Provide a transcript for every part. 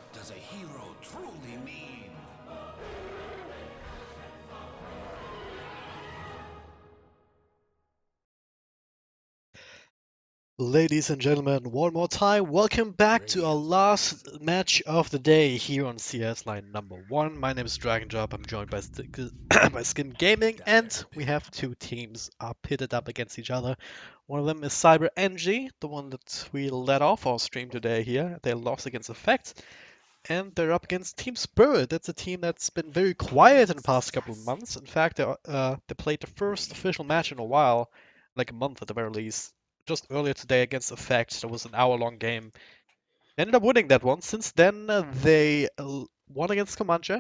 What does a hero truly mean? Ladies and gentlemen, one more time, welcome back to our Radiant's last banned. match of the day here on CS line number one. My name is Dragon Job. I'm joined by, by Skin Gaming, and Dire we pit. have two teams are pitted up against each other. One of them is Cyber Anji, the one that we led off our stream today here. They lost against Effect, and they're up against Team Spirit. That's a team that's been very quiet in the past couple of months. In fact, they played the first Radiant's official match in a banned. while, like a month at the very least. Just earlier today against Effect, there was an hour-long game. They ended up winning that one. Since then, they won against Comanche,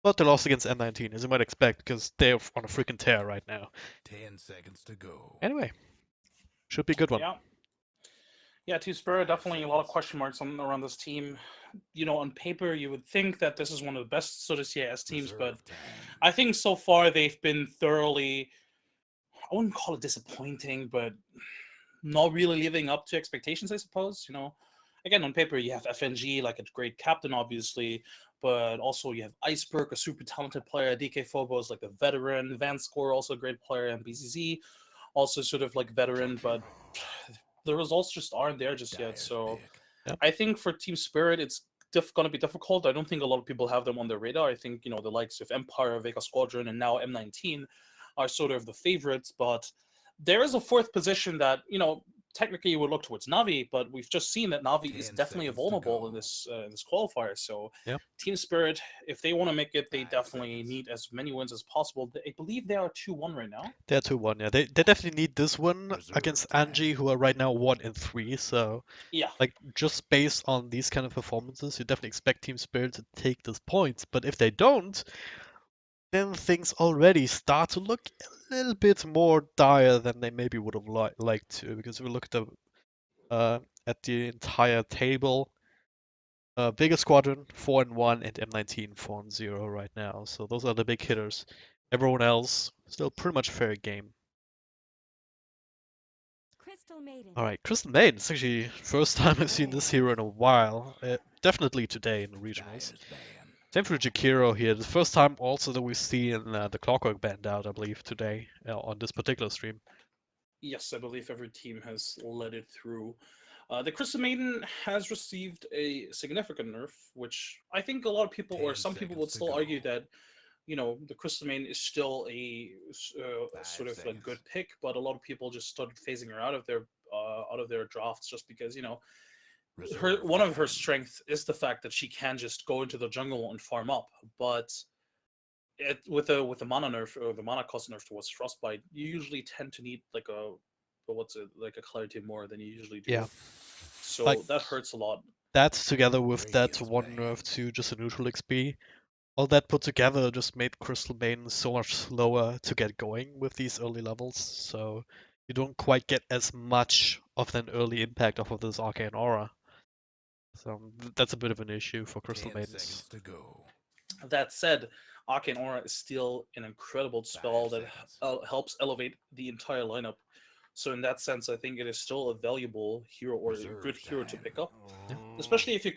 but they lost against M19, as you might expect, because they're on a freaking tear right now. 10 seconds to go. Anyway, should be a good one. Yeah, yeah. Team Spirit, Five definitely a lot of seconds. question marks around this team. On paper, you would think that this is one of the best sort of CIS teams, but Reserve time. I think so far they've been thoroughly. I wouldn't call it disappointing, but not really living up to expectations. I suppose. Again, on paper, you have FNG like a great captain, obviously, but also you have Iceberg, a super talented player. DK Phobos like a veteran. Van Score, also a great player, and BCZ also sort of like veteran, but the results just aren't there just yet. Dire's So pick. I think for Team Spirit, it's going to be difficult. I don't think a lot of people have them on their radar. I think the likes of Empire, Vega Squadron, and now M19 are sort of the favorites. But there is a fourth position that technically you would look towards Navi, but we've just seen that Navi is 10 definitely seconds to vulnerable in go. this qualifier. So Yeah. Team Spirit, if they want to make it, they 5 seconds. definitely need as many wins as possible. I believe they are 2-1 right now. They're 2-1, yeah. They definitely need this one Reserve against Anji, time. who are right now 1-3, so Yeah, like just based on these kind of performances, you definitely expect Team Spirit to take those points. But if they don't, then things already start to look a little bit more dire than they maybe would have liked to. Because if we look at the entire table, Vega Squadron 4-1 and M19 4-0 right now. So those are the big hitters. Everyone else still pretty much fair game. Crystal Maiden. All right, Crystal Maiden. It's actually first time I've seen this hero in a while. Definitely today in the regionals. Dire's banned. Same for Jakiro here. The first time also that we see in the Clockwork Band out, I believe, today on this particular stream. yes, I believe every team has led it through. The Crystal Maiden has received a significant nerf, which I think a lot of people, or 10 some people, seconds would to still go. argue that the Crystal Maiden is still a Five sort of a good seconds. pick, but a lot of people just started phasing her out of their drafts just because her Reserve one of her time. strengths is the fact that she can just go into the jungle and farm up, but with the mana nerf or the mana cost nerf towards frostbite, you usually tend to need like what's it, like a clarity more than you usually Yeah, do. like So that hurts a lot. that together with that Radiant's one nerf banned. to just a neutral XP, all that put together just made Crystal Maiden so much slower to get going with these early levels. So you don't quite get as much of an early impact off of this Arcane Aura. So that's a bit of an issue for Crystal 10 Maidens. seconds to go. That said, Arcane Aura is still an incredible spell 5 that seconds. helps elevate the entire lineup. So in that sense, I think it is still a valuable hero or a good Reserve hero to time. pick up, Yeah. especially if you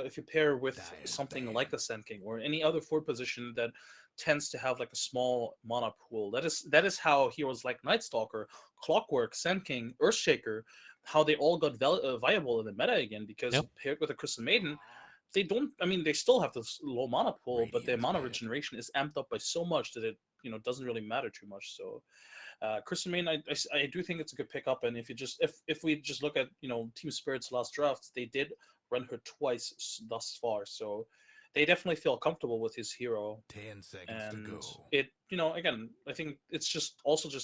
if you pair with Dire's something like a banned. Sand King or any other forward position that tends to have like a small mana pool. That is how heroes like Night Stalker, Clockwork, Sand King, Earthshaker, how they all got viable in the meta again because Yep. paired with a Crystal Maiden, they don't. I mean, they still have this low mana pool, but their Radiant's mana mid. regeneration is amped up by so much that it doesn't really matter too much. So Crystal Main, I do think it's a good pickup. And if we just look at Team Spirit's last drafts, they did run her twice thus far, so they definitely feel comfortable with his hero. 10 seconds to And go. it again, I think it's just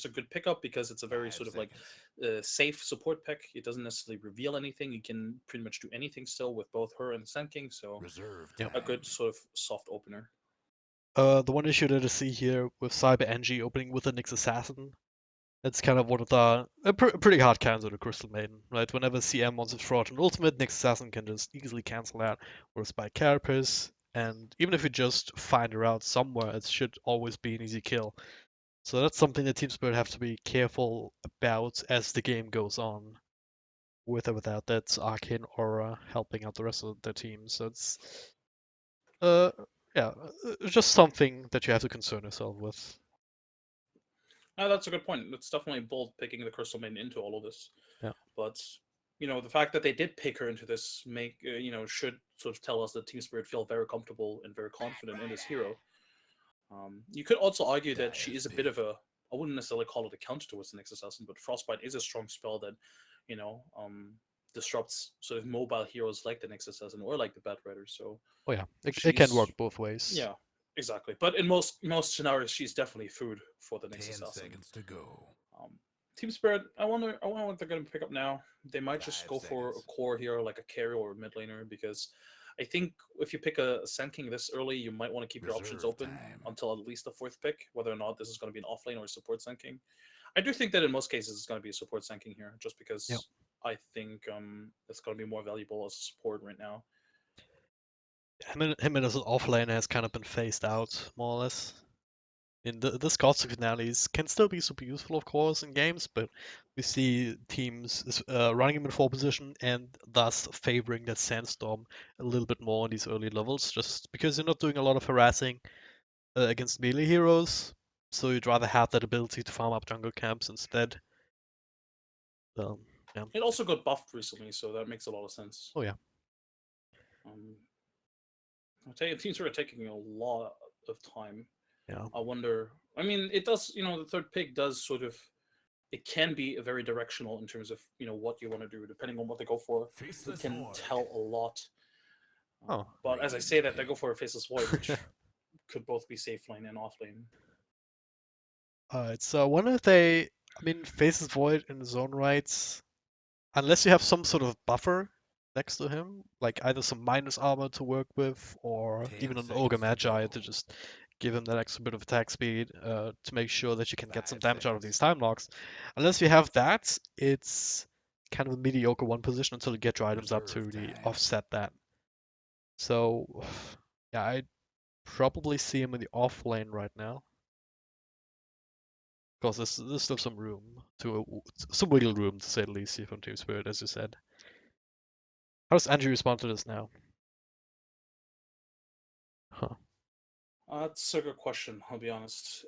a good pickup because it's a very 5 sort of like seconds. safe support pick. It doesn't necessarily reveal anything. You can pretty much do anything still with both her and Sand King. So Reserve Yep. a good time. sort of soft opener. The one issue that I see here with Cyber Angie opening with a Nyx Assassin, that's kind of one of the pretty hard counter to Crystal Maiden, right? Whenever CM wants to throw out an ultimate, Nyx Assassin can just easily cancel that, whereas by Carapace, and even if you just find her out somewhere, it should always be an easy kill. So that's something that Team Spirit have to be careful about as the game goes on. with or without that arcane aura helping out the rest of the team. So it's yeah, just something that you have to concern yourself with. That's a good point. It's definitely bold picking the Crystal Maiden into all of this. Yeah. But the fact that they did pick her into this should sort of tell us that Team Spirit feel very comfortable and very confident in this hero. You could also argue that she is a bit of a, I wouldn't necessarily call it a counter towards the Nyx Assassin, but Frostbite is a strong spell that, disrupts sort of mobile heroes like the Nyx Assassin or like the Bat Rider. So Oh yeah, it can work both ways. Yeah, exactly. But in most scenarios, she's definitely food for the Nyx 10 Assassin. seconds to go. Team Spirit, I wonder what they're going to pick up now. They might just 5 go for a seconds. core hero like a carry or a mid laner, because I think if you pick a Sand King this early, you might want to keep your options Reserve open time. until at least the fourth pick, whether or not this is going to be an offlane or a support Sand King. I do think that in most cases it's going to be a support Sand King here, just because Yep. I think it's going to be more valuable as a support right now. Him as an offlaner has kind of been phased out, more or less. In the Scots finales can still be super useful, of course, in games, but we see teams running him in 4 position and thus favoring that Sandstorm a little bit more in these early levels, just because you're not doing a lot of harassing against melee heroes, so you'd rather have that ability to farm up jungle camps instead. Yeah. It also got buffed recently, so that makes a lot of sense. Oh yeah. I'll tell you, teams are taking a lot of time. Yeah. I wonder. I mean, it does. The third pick does sort of. It can be a very directional in terms of what you want to do, depending on what they go for. It can tell a lot. Oh. But as I say that, they go for a Faceless Void, which could both be safe lane and off lane. Alright, so I wonder if they. I mean, Faceless Void in his own rights, unless you have some sort of buffer next to him, like either some minus armor to work with, or 10 even an seconds Ogre to Magi go. to just give him that extra bit of attack speed to make sure that you can get some 5 damage out of seconds. these time locks. Unless you have that, it's kind of a mediocre one position until you get your items up to Reserve really time. offset that. So, yeah, I'd probably see him in the off lane right now. Because there's still some room some wiggle room to say the least here from Team Spirit, as you said. How does Anji respond to this now? Huh. That's a good question. I'll be honest.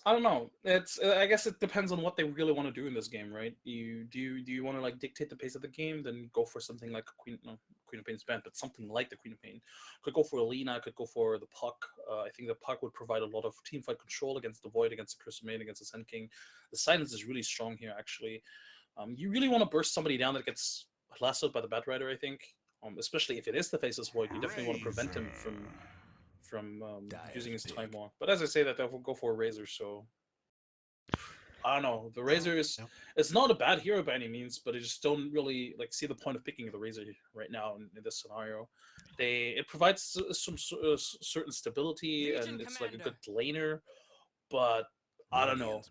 I don't know. I guess it depends on what they really want to do in this game, right? Do you want to like dictate the pace of the game? Then go for something like Queen of Pain's band, but something like the Queen of Pain. Could go for Alina. Could go for the Puck. I think the Puck would provide a lot of team fight control against the Void, against the Crystal Maiden, against the Sand King. The silence is really strong here, actually. You really want to burst somebody down that gets lassoed by the Bat Rider, I think. Especially if it is the Faceless Void, you definitely want to prevent him from using his time walk. But as I say that, they'll go for a Razor, so I don't know. The Razor is it's not a bad hero by any means, but I just don't really like see the point of picking the Razor right now in this scenario. It provides some certain stability, and it's like a good laner, but I don't know.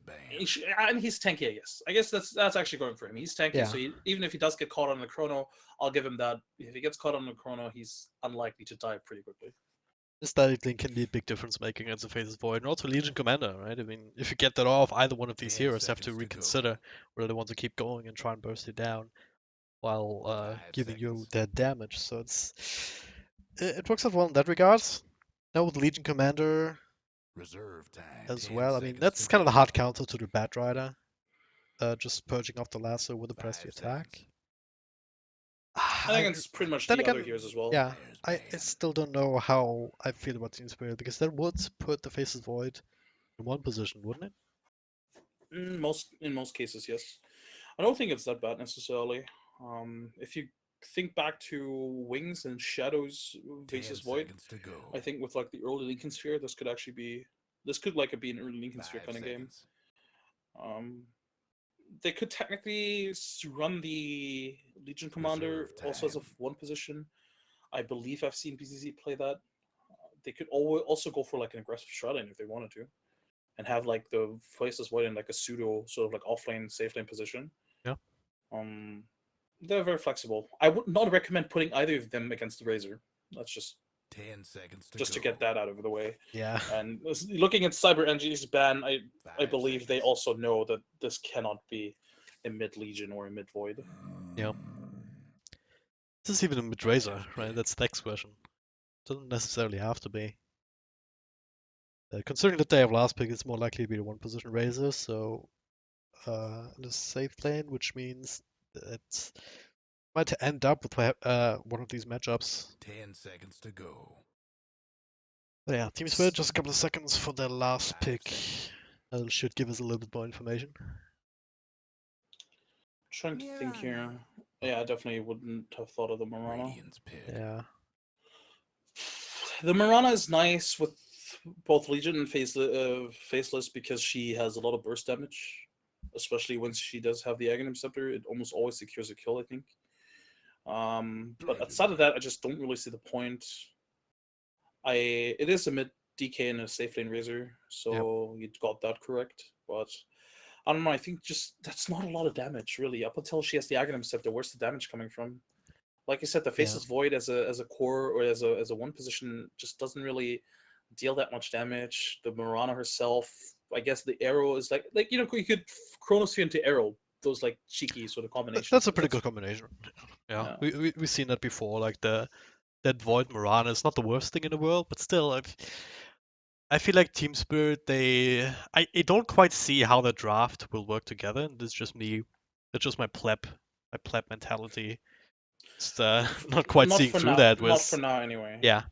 And he's tanky, I guess. I guess that's actually going for him. He's tanky, Yeah. so even if he does get caught on the chrono, I'll give him that. If he gets caught on the chrono, he's unlikely to die pretty quickly. Aesthetically can be a big difference making as a Faceless Void, and also Legion Commander, right? I mean, if you get that off, either one of these 10 heroes have to seconds to reconsider go. whether they want to keep going and try and burst it down while 5 giving you seconds. that damage. So it works out well in that regard. Now with Legion Commander Reserve time. as 10 well, I mean, seconds that's to kind of a go. hard counter to the Bat Rider. Just purging off the lasso with a press 5 attack. seconds. I think it's pretty much Then the other again, heroes as well. yeah, I still don't know how I feel about Team Spirit, because that would put the Faceless Void in one position, wouldn't it? In most cases, yes. I don't think it's that bad necessarily. If you think back to Wings and Shadows 10 Faceless Void, seconds to go. I think with like the early Lincoln Sphere, this could be be an early Lincoln Sphere 5 kind of game. seconds. They could technically run the Legion Commander also as a one position. I believe I've seen PCC play that. They could also go for like an aggressive shrouding if they wanted to, and have like the Faceless Void in like a pseudo sort of like offlane, safe lane position. Yeah. They're very flexible. I would not recommend putting either of them against the Razor. That's just 10 seconds to just go. to get that out of the way. Yeah. And looking at Cyber Anji's ban, I 5 believe they seconds. also know that this cannot be a mid Legion or a mid Void. Yeah. This is even a mid-raiser, right? That's the next question. Doesn't necessarily have to be. Considering that they have last pick, it's more likely to be the one position raiser, so in a safe lane, which means that might end up with one of these matchups. 10 seconds to go. But yeah, Team Spirit, just a couple of seconds for their last 5 pick. seconds. That should give us a little bit more information. Trying to think here. Yeah, I definitely wouldn't have thought of the Marana. Radiant's pick. Yeah. The Marana is nice with both Legion and Faceless because she has a lot of burst damage, especially when she does have the Aghanim Scepter. It almost always secures a kill, I think. But outside of that, I just don't really see the point. It is a mid DK and a safe lane Razor, so you got that correct. But I don't know. I think just that's not a lot of damage really. Up until she has the Aghanim Scepter, where's the damage coming from? Like I said, the Faceless Void as a core or as a one position just doesn't really deal that much damage. The Marana herself, I guess the arrow is like you could Chronosphere into arrow. Those like cheeky sort of combinations. That's a pretty good combination. Yeah. We've seen that before. Like that Void Marana is not the worst thing in the world, but still, I feel like Team Spirit, I don't quite see how the draft will work together. And this is just me. That's just my pleb mentality. Just not quite seeing through now. that. Not for now, anyway. Yeah.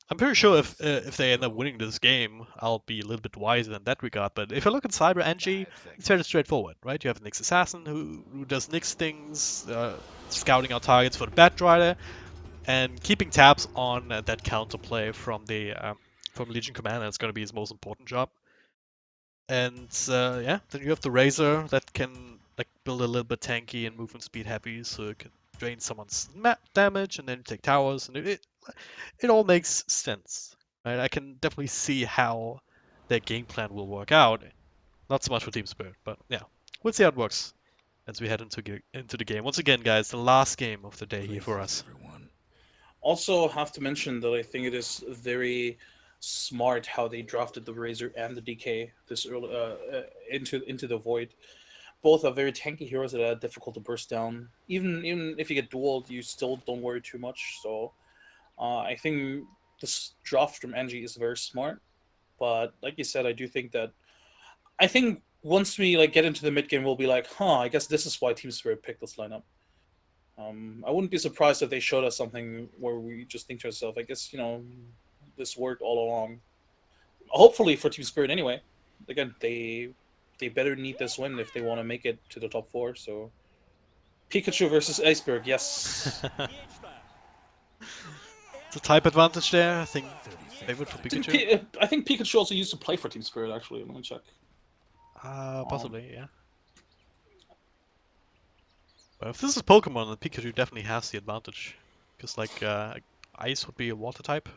I'm pretty sure if they end up winning this game, I'll be a little bit wiser in that regard. But if I look at Cyber Anji, it's fairly straightforward, right? You have an Nyx Assassin who does Nyx things, scouting out targets for the Batrider, and keeping tabs on that counterplay from Legion Commander is going to be his most important job. And yeah, then you have the Razor that can like build a little bit tanky and movement speed heavy, so it can drain someone's damage and then take towers, and it all makes sense. Right? I can definitely see how their game plan will work out. Not so much for Team Spirit, but yeah, we'll see how it works as we head into the game. Once again, guys, the last game of the day here for us. Everyone. Also, have to mention that I think it is very smart how they drafted the Razor and the DK this early into the Void. Both are very tanky heroes that are difficult to burst down. Even if you get dueled, you still don't worry too much. So I think this draft from Anji is very smart. But like you said, I do think that once we get into the mid game, we'll be like, I guess this is why Team Spirit picked this lineup. I wouldn't be surprised if they showed us something where we just think to ourselves, I guess, this worked all along. Hopefully for Team Spirit anyway. Again, they better need this win if they want to make it to the top 4. So Pikachu versus Iceberg, yes. It's a type advantage there. I think favorite for Pikachu. I think Pikachu also used to play for Team Spirit, actually. Let me check. Possibly, yeah. But if this is Pokemon, then Pikachu definitely has the advantage. Because, Ice would be a water type.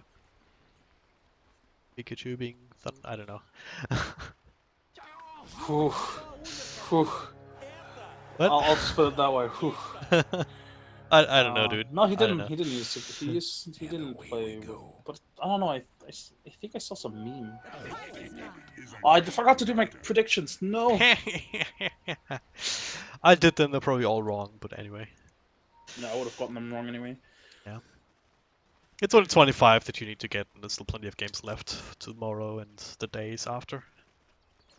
Pikachu being Thunder, I don't know. Whew. Whew. What? I'll just put it that way. Whew. I don't know, dude. No, he didn't. He didn't use it. He didn't play. But I don't know. I think I saw some meme. Oh, I forgot to do my predictions. No. I did them. They're probably all wrong, but anyway. No, I would have gotten them wrong anyway. Yeah. It's only 25 that you need to get, and there's still plenty of games left tomorrow and the days after.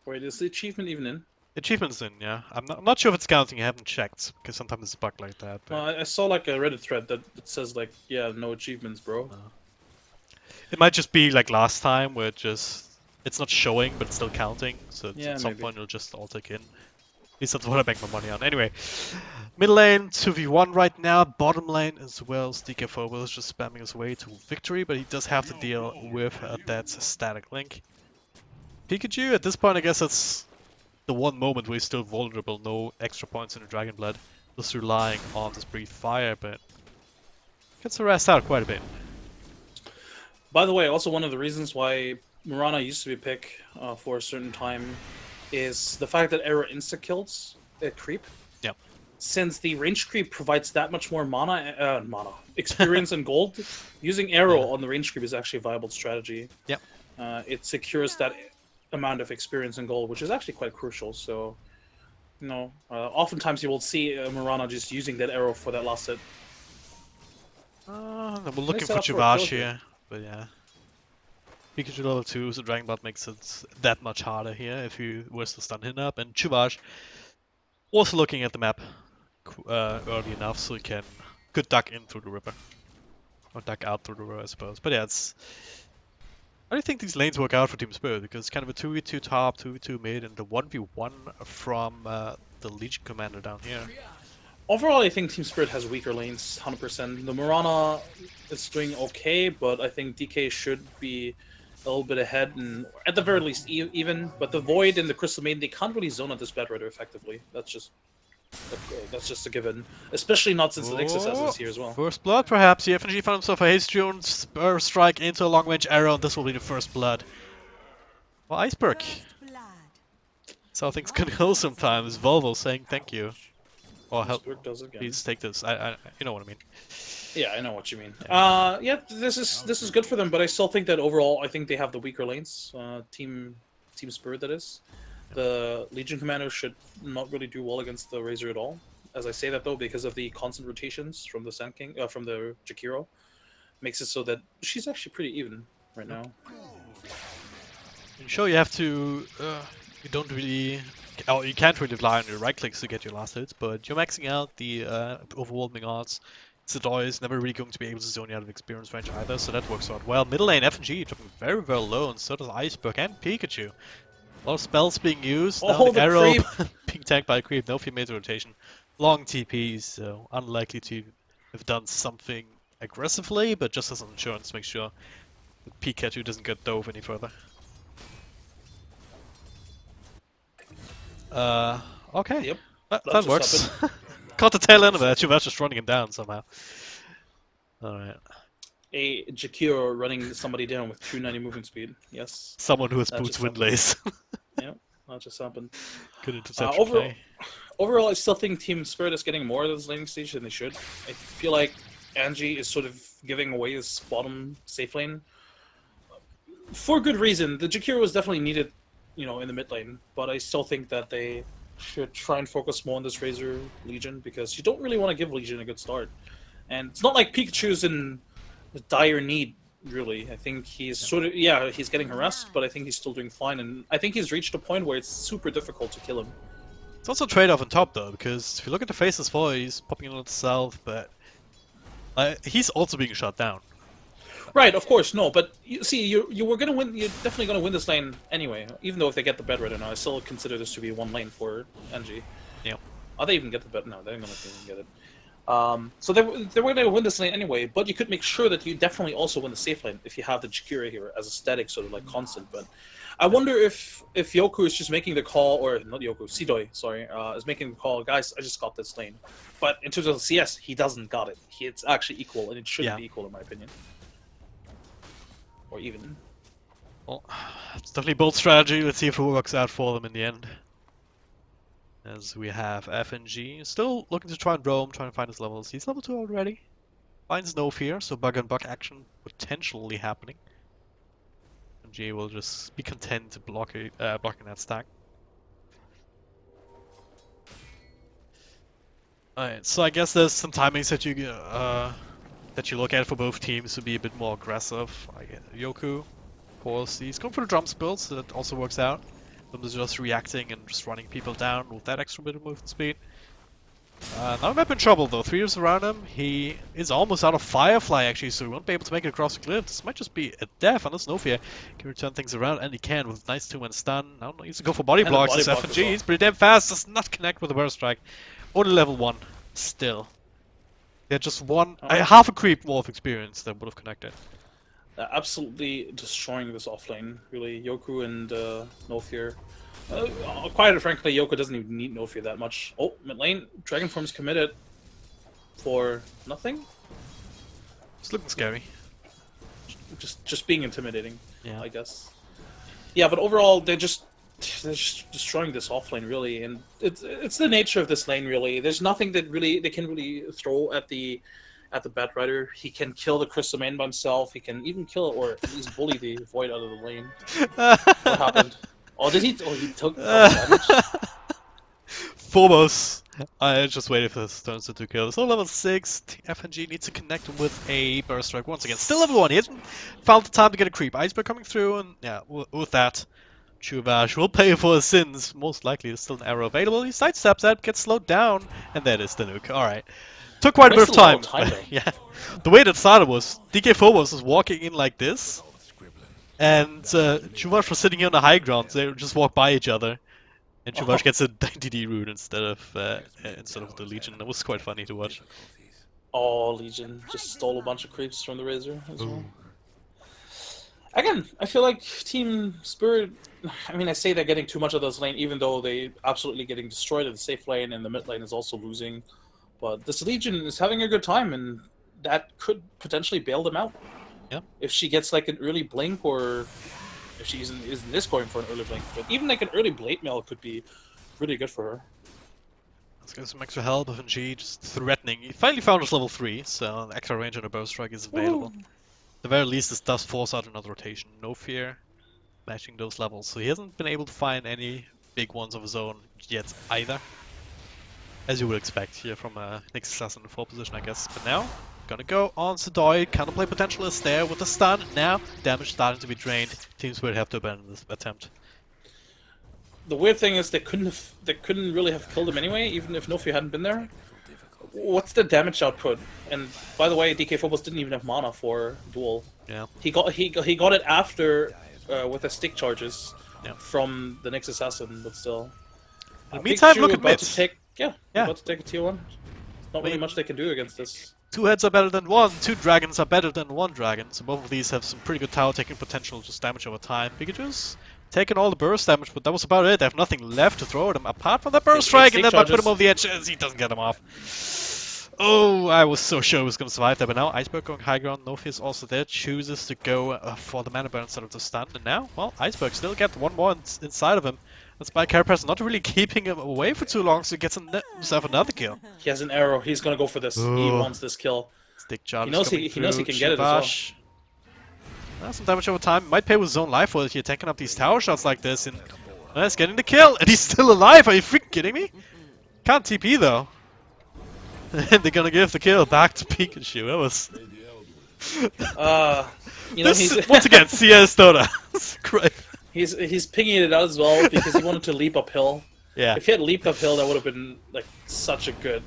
Wait, is the achievement even in? Achievement's in, yeah. I'm not sure if it's counting. I haven't checked because sometimes it's a bug like that. But... I saw a Reddit thread that says no achievements, bro. It might just be like last time where it's not showing but it's still counting. So at some point it'll just all take in. At least that's what I make my money on. Anyway, middle lane 2v1 right now. Bottom lane as well. DK4 is just spamming his way to victory, but he does have to deal with that static link. Pikachu at this point, I guess it's the one moment where he's still vulnerable, no extra points in the Dragon Blood, just relying on this Breathe Fire, but gets harassed out quite a bit. By the way, also one of the reasons why Marana used to be a pick for a certain time is the fact that arrow insta-kills creep. Yep. Since the range creep provides that much more mana experience and gold, using arrow on the range creep is actually a viable strategy. Yep. It secures that amount of experience and gold, which is actually quite crucial. So, oftentimes you will see Marana just using that arrow for that last hit. We're looking for set up for a kill Chuvash here. here, but yeah. Pikachu level 2, so Dragon Ball makes it that much harder here if you was to stun him up. And Chuvash also looking at the map early enough so he could duck in through the river. Or duck out through the river, I suppose. But yeah, I don't think these lanes work out for Team Spirit because it's kind of a 2v2 top, 2v2 mid, and the 1v1 from the Legion Commander down here. Overall, I think Team Spirit has weaker lanes, 100%. The Mirana is doing okay, but I think DK should be a little bit ahead, and at the very least even. But the Void and the Crystal Maiden, they can't really zone at this bad rider effectively. That's just a given, especially not since the Nexus has this here as well. First blood, perhaps. The FNG found himself a haste tune, spur strike into a long range arrow, and this will be the first blood. Well, Iceberg. That's how things can go sometimes. Volvo saying thank you. Or help. Does it again. Please take this. You know what I mean. Yeah, I know what you mean. Yeah, this is good for them, but I still think that overall, I think they have the weaker lanes. Team Spirit, that is. The Legion Commander should not really do well against the Razor at all. As I say that though, because of the constant rotations from the Sand King, from the Jakiro, makes it so that she's actually pretty even right now. Sure, you have to. You don't really. Oh, you can't really rely on your right clicks to get your last hits, but you're maxing out the overwhelming odds. Sidoi is never really going to be able to zone you out of experience range either, so that works out well. Middle lane FNG dropping very, very low, and so does Iceberg and Pikachu. A lot of spells being used. Now the arrow being tagged by a creep. No fear major rotation. Long TPs, so unlikely to have done something aggressively, but just as an insurance to make sure that Pikachu doesn't get dove any further. Okay. Yep. That works. Caught the tail end of it. Chuvash just running him down somehow. Alright. A Jakiro running somebody down with 290 movement speed. Yes. Someone who has boots windlays. Yep, that just happened. Good interception. Overall, I still think Team Spirit is getting more of this laning stage than they should. I feel like Anji is sort of giving away his bottom safe lane. For good reason. The Jakiro was definitely needed, in the mid lane, but I still think that they should try and focus more on this Razor Legion, because you don't really want to give Legion a good start. And it's not like Pikachu's in dire need, really. I think he's he's getting harassed, but I think he's still doing fine, and I think he's reached a point where it's super difficult to kill him. It's also a trade-off on top, though, because if you look at the faces for he's popping on the south, but he's also being shot down. Right, of course, no, but you were gonna win. You're definitely gonna win this lane anyway. Even though if they get the bed right now, I still consider this to be one lane for Anji. Yeah. Are they even get the bed? No, they're not gonna even get it. So they were gonna win this lane anyway, but you could make sure that you definitely also win the safe lane if you have the Jakiro here as a static sort of like constant. But I wonder if Yoku is just making the call, or not Yoku, Sidoi, sorry, is making the call. Guys, I just got this lane. But in terms of the CS, he doesn't got it. It's actually equal, and it shouldn't be equal in my opinion. Or even. Well, it's definitely a bold strategy. Let's see if it works out for them in the end. As we have FNG still looking to try and roam, trying to find his levels. He's level 2 already. Finds no fear, so bug and buck action potentially happening. FNG will just be content to blocking that stack. Alright, so I guess there's some timings that you look at for both teams to be a bit more aggressive. Yoku, of course, he's going for the drum spills, so that also works out. Them is just reacting and just running people down with that extra bit of movement speed. Now map in trouble though. 3 years around him, he is almost out of Firefly actually, so he won't be able to make it across the cliff. This might just be a death unless Nofia can return things around, and he can with nice 2-man stun. Now he needs to go for body blocks. This FNG, he's pretty damn fast, does not connect with the burst strike. Only level 1, still. They're just half a creep more of experience that would have connected. Absolutely destroying this offlane, really. Yoku and No Fear. Quite frankly, Yoku doesn't even need No Fear that much. Oh, mid lane, Dragon Form's committed for nothing. It's looking scary. Just being intimidating, yeah. I guess. Yeah, but overall, they're just destroying this offlane, really, and it's the nature of this lane, really. There's nothing that they can really throw at the Bat Rider. He can kill the Crystal Main by himself. He can even kill it, or at least bully the Void out of the lane. What happened? Oh, did he? Oh, he took damage. Phobos I just waited for this turns to kill. So level 6, FNG needs to connect with a Burst Strike once again. Still level 1, he hasn't found the time to get a creep. Iceberg coming through, and yeah, with that, Chuvash will pay for his sins. Most likely there's still an arrow available. He sidesteps that, gets slowed down, and that is the nuke. Alright. Took quite a bit of Wasted a lot time. of time, Yeah. The way that started was DK4 was just walking in like this, and Chuvash was sitting here on the high ground, so they would just walk by each other. And Chuvash gets a DD route instead of the Legion. That was quite funny to watch. Oh, Legion just stole a bunch of creeps from the Razor as well. Again, I feel like Team Spirit, I mean, I say they're getting too much of this lane, even though they absolutely getting destroyed in the safe lane, and the mid lane is also losing. But this Legion is having a good time, and that could potentially bail them out. Yeah. If she gets like an early blink, or if she isn't going for an early blink. But even like an early blade mail could be really good for her. Let's get some extra help. FNG just threatening. He finally found his level 3, so an extra range on a Burst Strike is available. At the very least, this does force out another rotation. No fear matching those levels. So he hasn't been able to find any big ones of his own yet either. As you would expect here from a Nix assassin in 4 position, I guess. But now, gonna go on Sedoy. Counterplay potential is there with the stun. Now, damage starting to be drained. Teams will have to abandon this attempt. The weird thing is they couldn't really have killed him anyway, even if Nofi hadn't been there. What's the damage output? And by the way, DK Phobos didn't even have mana for duel. Yeah. He got it after with the stick charges Yeah. from the Nix assassin, but still. In the meantime, look at about mid. to take Yeah. about to take a tier 1. Not really much they can do against this. 2 heads are better than 1, 2 dragons are better than 1 dragon, so both of these have some pretty good tower taking potential, just damage over time. Pikachu's taking all the burst damage, but that was about it. They have nothing left to throw at him apart from that burst strike, and that might put him over the edge as he doesn't get him off. Oh, I was so sure he was going to survive there, but now Iceberg going high ground, Nofi is also there, chooses to go for the mana burn instead of the stun, and now, well, Iceberg still gets one more inside of him. That's by Carapace not really keeping him away for too long, so he gets himself another kill. He has an arrow. He's gonna go for this. He wants this kill. Stick charge. He knows he can get it as well. Some damage over time. Might pay with his own life for it here, taking up these tower shots like this, and he's getting the kill, and he's still alive. Are you freaking kidding me? Can't TP though. And they're gonna give the kill back to Pikachu. That was. You know, he's once again CIS Dota. Great. He's pinging it out as well because he wanted to leap uphill. Yeah. If he had leaped uphill, that would have been like such a good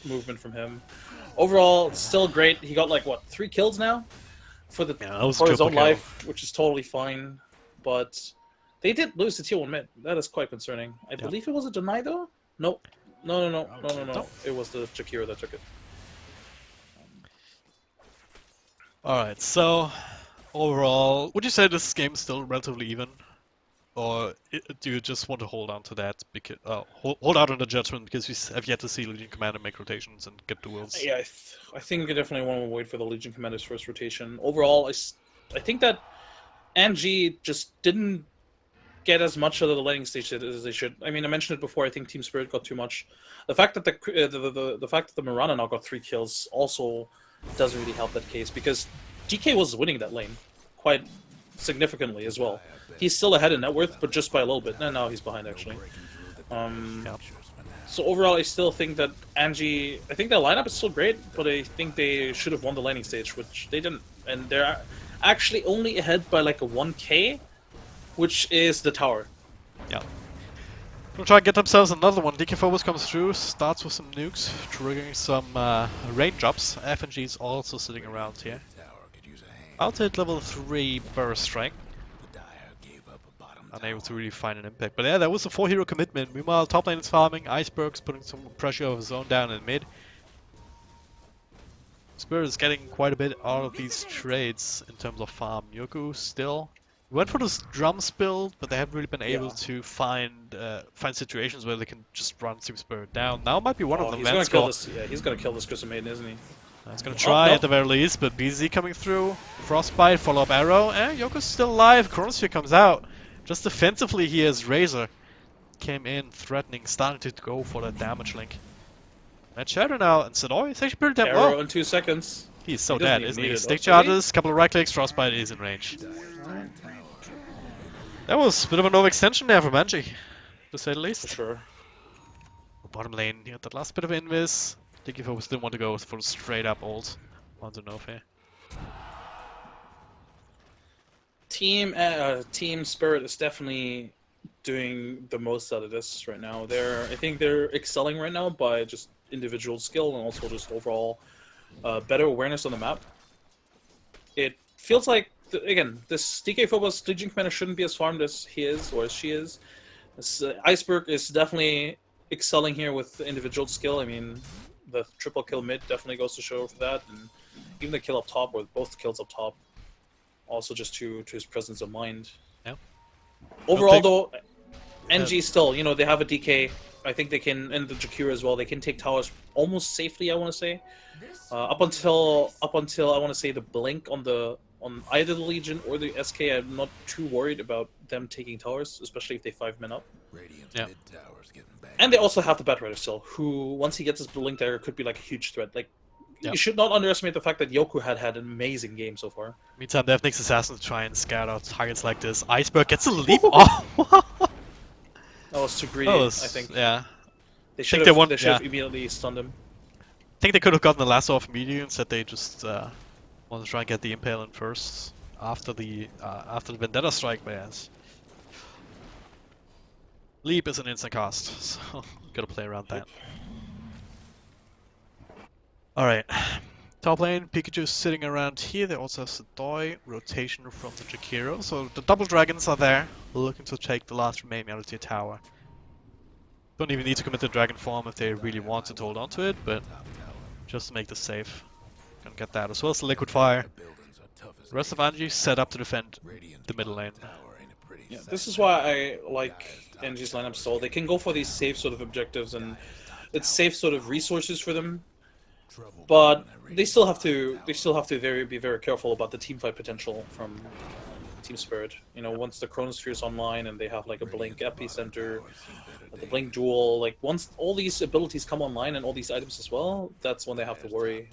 movement from him. Overall, still great. He got like what 3 kills now for his own life, which is totally fine. But they did lose the tier 1 mid. That is quite concerning. I believe it was a deny though. No. It was the Jakira that took it. Alright, so overall, would you say this game is still relatively even? Or do you just want to hold on to that, because hold out on the judgment because we have yet to see Legion Commander make rotations and get duels? Yeah, I think I definitely want to wait for the Legion Commander's first rotation. Overall, I think that Anji just didn't get as much out of the laning stage as they should. I mean, I mentioned it before. I think Team Spirit got too much. The fact that the fact that the Mirana now got 3 kills also doesn't really help that case, because DK was winning that lane quite significantly as well. He's still ahead in net worth, but just by a little bit. And now he's behind actually. So overall, I still think that Anji. I think their lineup is still great, but I think they should have won the laning stage, which they didn't. And they're actually only ahead by like a 1k, which is the tower. Yeah. Gonna try and get themselves another one. DK Phobos comes through, starts with some nukes, triggering some raindrops. FNG is also sitting around here. I'll take level 3 burst strike. Unable to really find an impact. But yeah, that was a 4-hero commitment. Meanwhile, top lane is farming. Iceberg's putting some pressure of his own down in mid. Spirit is getting quite a bit out of these trades in terms of farm. Yoku still went for this drums build, but they haven't really been able to find situations where they can just run Team Spirit down. Now might be one of them. He's gonna kill this. Yeah, he's gonna kill this Crystal Maiden, isn't he? He's gonna try at the very least, but BZ coming through. Frostbite, follow-up arrow, and Yoko's still alive. Chronosphere comes out. Just defensively here as Razor came in, threatening, starting to go for that damage link. And Shadow now, and Sedoy is actually pretty damn low. Arrow in 2 seconds. He's so dead, isn't he? Stick charges, couple of right clicks, Frostbite is in range. That was a bit of an overextension there from Anji, to say the least. For sure. bottom lane here. That last bit of invis. I think if I still want to go for straight up ult onto Nofe. Team Spirit is definitely doing the most out of this right now. I think they're excelling right now by just individual skill and also just overall better awareness on the map. It feels like, again, this DK Phobos Legion Commander shouldn't be as farmed as he is or as she is. This, Iceberg is definitely excelling here with individual skill. I mean, the triple kill mid definitely goes to show for that, and even the kill up top, or both kills up top, also just to his presence of mind. Yeah. Overall, though, Anji still, you know, they have a DK. I think they can, and the Jakira as well. They can take towers almost safely, I want to say. Up until I want to say the blink on either the Legion or the SK, I'm not too worried about them taking towers, especially if they 5 men up. Yeah. And they also have the Bat Rider still, who once he gets his blink dagger could be like a huge threat. Like, yeah. You should not underestimate the fact that Yoku had an amazing game so far. Meantime, they have Nyx Assassin to try and scout out targets like this. Iceberg gets a leap. Oh, That was too greedy, I think. Yeah. They should have immediately stunned him. I think they could have gotten the lasso off immediately. Instead, they just want to try and get the impale in first after the Vendetta strike. But yes, leap is an instant cast, so gotta play around that. All right, top lane Pikachu sitting around here. They also have Sedoi, rotation from the Jakiro. So the double dragons are there, looking to take the last remaining Melody Tower. Don't even need to commit the dragon form if they really want to hold on to it, but just to make this safe. Gonna get that as well as the Liquid Fire. The rest of Anji set up to defend the middle lane. Yeah, this is why I like Anji's lineup so they can go for these safe sort of objectives, and it's safe sort of resources for them. But they still have to be very careful about the teamfight potential from Team Spirit. You know, once the Chronosphere is online and they have like a Blink Epicenter, the Blink Duel, like once all these abilities come online and all these items as well, that's when they have to worry.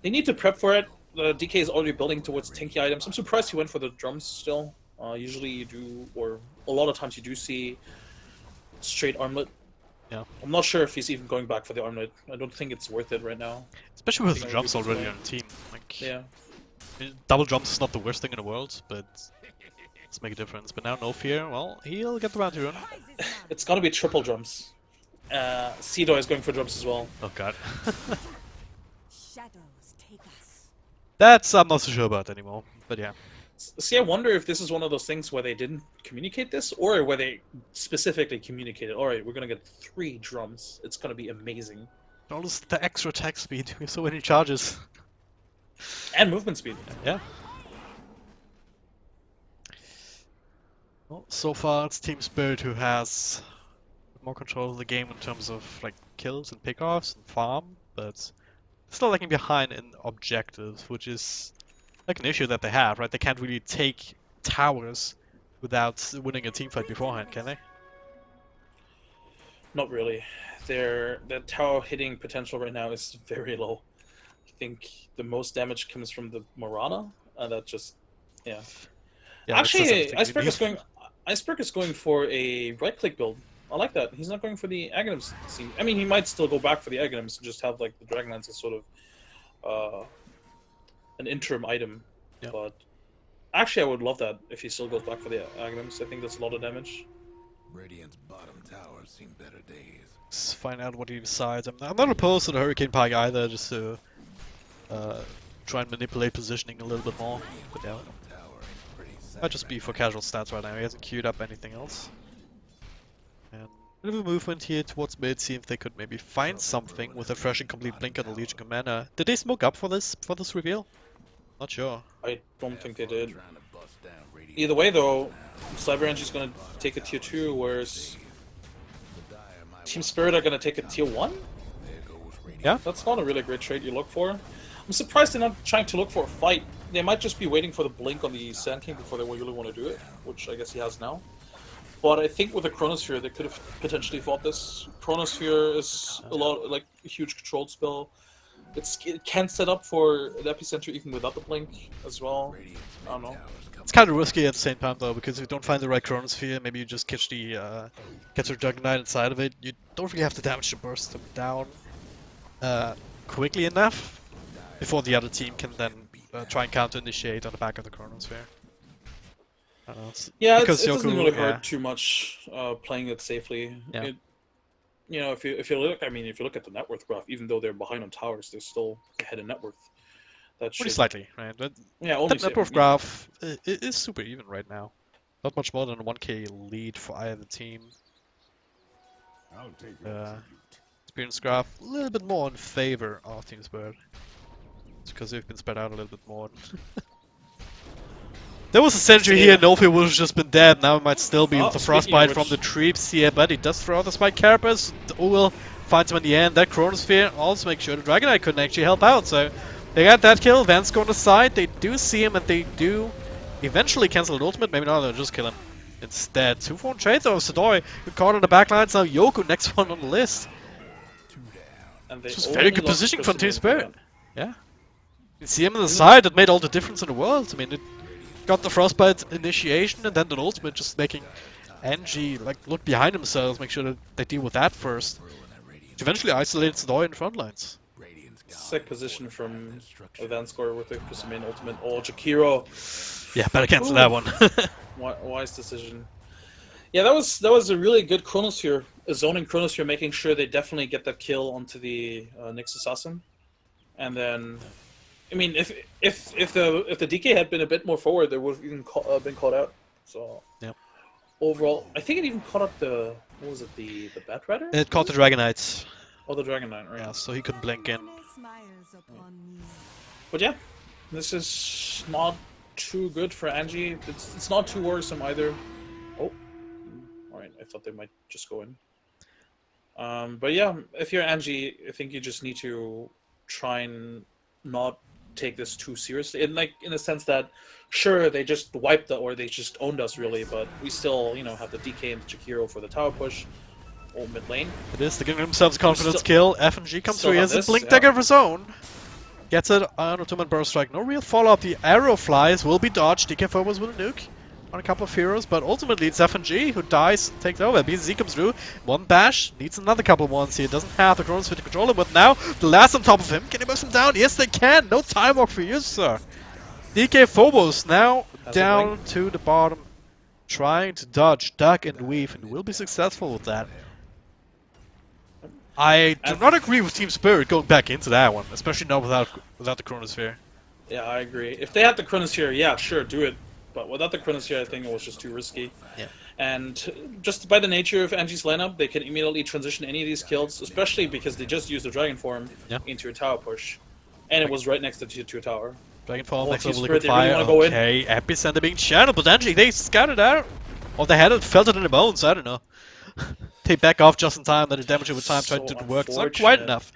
They need to prep for it. The DK is already building towards tanky items. I'm surprised he went for the drums still. Usually you do, or a lot of times you do see straight armlet. Yeah. I'm not sure if he's even going back for the armlet. I don't think it's worth it right now. Especially with the drums already on the team. Like, yeah. Double jumps is not the worst thing in the world, but let's make a difference. But now no fear. Well, he'll get the bounty run. It's gonna be triple drums. Cedo is going for drums as well. Oh god. Shadows take us. That's I'm not so sure about anymore. But yeah. See, I wonder if this is one of those things where they didn't communicate this, or where they specifically communicated, alright, we're gonna get 3 drums. It's gonna be amazing. Notice the extra attack speed. We have so many charges. And movement speed. Yeah. Well, so far it's Team Spirit who has more control of the game in terms of like kills and pickoffs and farm, but still lagging behind in objectives, which is like an issue that they have, right? They can't really take towers without winning a team fight beforehand, can they? Not really. Their tower hitting potential right now is very low. I think the most damage comes from the Morana, and that just, yeah. Actually, Iceberg is going for a right-click build. I like that. He's not going for the Aghanims. I mean, he might still go back for the Aghanims and just have like the Dragonlance as sort of an interim item. Yeah. But actually, I would love that if he still goes back for the Aghanims. I think that's a lot of damage. Radiant's bottom tower seen better days. Let's find out what he decides. I'm not opposed to the Hurricane Pike either, just to try and manipulate positioning a little bit more. But yeah, might just be for casual stats right now. He hasn't queued up anything else. And a bit of a movement here towards mid. See if they could maybe find something with a fresh and complete blink on the Legion Commander. Did they smoke up for this reveal? Not sure. I don't think they did. Either way, though, Cyber Anji's going to take a tier 2, whereas Team Spirit are going to take a tier 1? Yeah. That's not a really great trade you look for. I'm surprised they're not trying to look for a fight. They might just be waiting for the blink on the Sand King before they really want to do it, which I guess he has now. But I think with the Chronosphere, they could have potentially fought this. Chronosphere is a huge controlled spell. it can set up for the epicenter even without the blink as well. I don't know. It's kind of risky at the same time though, because if you don't find the right chronosphere, maybe you just catch the Juggernaut inside of it. You don't really have the damage to burst them down quickly enough before the other team can then try and counter-initiate on the back of the chronosphere. I don't know, Yeah, because it doesn't Yoku, really yeah. hurt too much playing it safely. Yeah. You know, if you look, I mean, if you look at the net worth graph, even though they're behind on towers, they're still ahead in net worth. That Pretty should, slightly, right? But yeah, only that net worth yeah. graph is super even right now. Not much more than a 1k lead for either team. I'll take your Experience graph a little bit more in favor of Team Spirit. It's because they've been spread out a little bit more. There was a sentry here, Nofi would have just been dead, now it might still be with the frostbite from the troops here, but he does throw out the spike carapace. Will finds him in the end. That chronosphere also makes sure the Dragonite couldn't actually help out, so they got that kill. Vance go on the side, they do see him and they do eventually cancel the ultimate, maybe not, they'll just kill him instead. 2-4 trades over Sidori, who caught on the backlines, now Yoku next one on the list. This was very good positioning from Team Spirit. Yeah. You see him on the side, it made all the difference in the world. I mean, it got the frostbite initiation and then the ultimate, just making Anji like look behind themselves, make sure that they deal with that first. Which eventually isolated Sidori in the front lines. Sick position from Vanscore with the Kusumin ultimate. Oh, Jakiro. Yeah, better cancel that one. Wise decision. Yeah, that was a really good chronosphere, a zoning chronosphere, making sure they definitely get that kill onto the Nyx Assassin. And then, I mean, if the DK had been a bit more forward, they would have even been caught out. So yep. Overall, I think it even caught up the what was it, the Bat Rider? It caught the Dragonites. Oh, the Dragonite, right? Yeah, so he couldn't blink in. But yeah, this is not too good for Anji. It's not too worrisome either. Oh, alright, I thought they might just go in. But yeah, if you're Anji, I think you just need to try and not take this too seriously. In the sense that, sure, they just wiped or they just owned us really, but we still, you know, have the DK and the Jakiro for the tower push. Or mid lane. It is, they're giving themselves a confidence kill. FNG comes through, he has a blink yeah. dagger of his own. Gets it on a 2-man burst strike. No real follow-up. The arrow flies, will be dodged. DK Phobos with a nuke on a couple of heroes, but ultimately it's FNG who dies, takes over. BZZ comes through. One bash, needs another couple of ones here. Doesn't have the chronosphere to control him, but now the last on top of him. Can he burst him down? Yes, they can. No time walk for you, sir. DK Phobos now down to the bottom, trying to dodge, duck, and weave, and will be successful with that. I do not agree with Team Spirit going back into that one, especially not without the Chronosphere. Yeah, I agree. If they had the Chronosphere, yeah, sure, do it. But without the Chronosphere, I think it was just too risky. Yeah. And just by the nature of Anji's lineup, they can immediately transition any of these kills, especially because they just used the Dragon Form into your tower push. And it was right next to your tower. Dragon Form, next Team level Spirit, Liquid Fire, really okay, Epicenter being channeled, but Anji, they scouted out. Or they had it, felt it in their bones, I don't know. They back off just in time, then the damage over time tried to work. It's not quite enough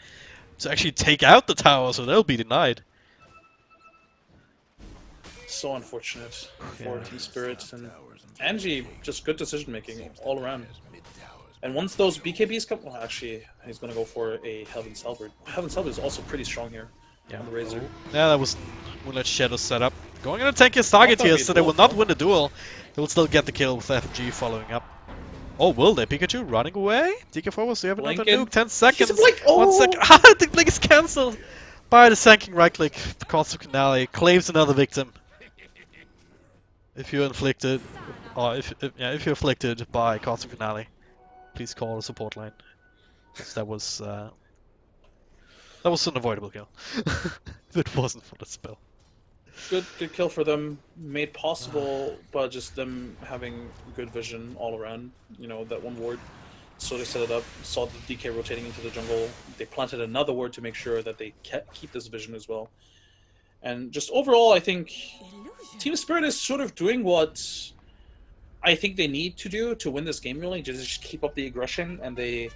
to actually take out the tower, so they'll be denied. So unfortunate for Team Spirit. And Anji, just good decision making all around. And once those BKBs come, well, actually, he's going to go for a Heaven's Halberd. Heaven's Halberd is also pretty strong here on the Razor. Yeah, that was Moonlight Shadow's setup. Going on a tankiest target here, so they will not win the duel. They will still get the kill with FG following up. Oh, will they? Pikachu running away? DK Forwards, do you have another nuke? 10 seconds. Oh. 1 second. The blink is cancelled by the sinking right click. The Caustic Finale claims another victim. If you're inflicted, or if you're afflicted by Caustic Finale, please call the support line. That was an avoidable kill. If it wasn't for the spell. Good kill for them, made possible by just them having good vision all around, you know, that one ward. So they set it up, saw the DK rotating into the jungle, they planted another ward to make sure that they keep this vision as well. And just overall, I think Team Spirit is sort of doing what I think they need to do to win this game, really, just keep up the aggression and they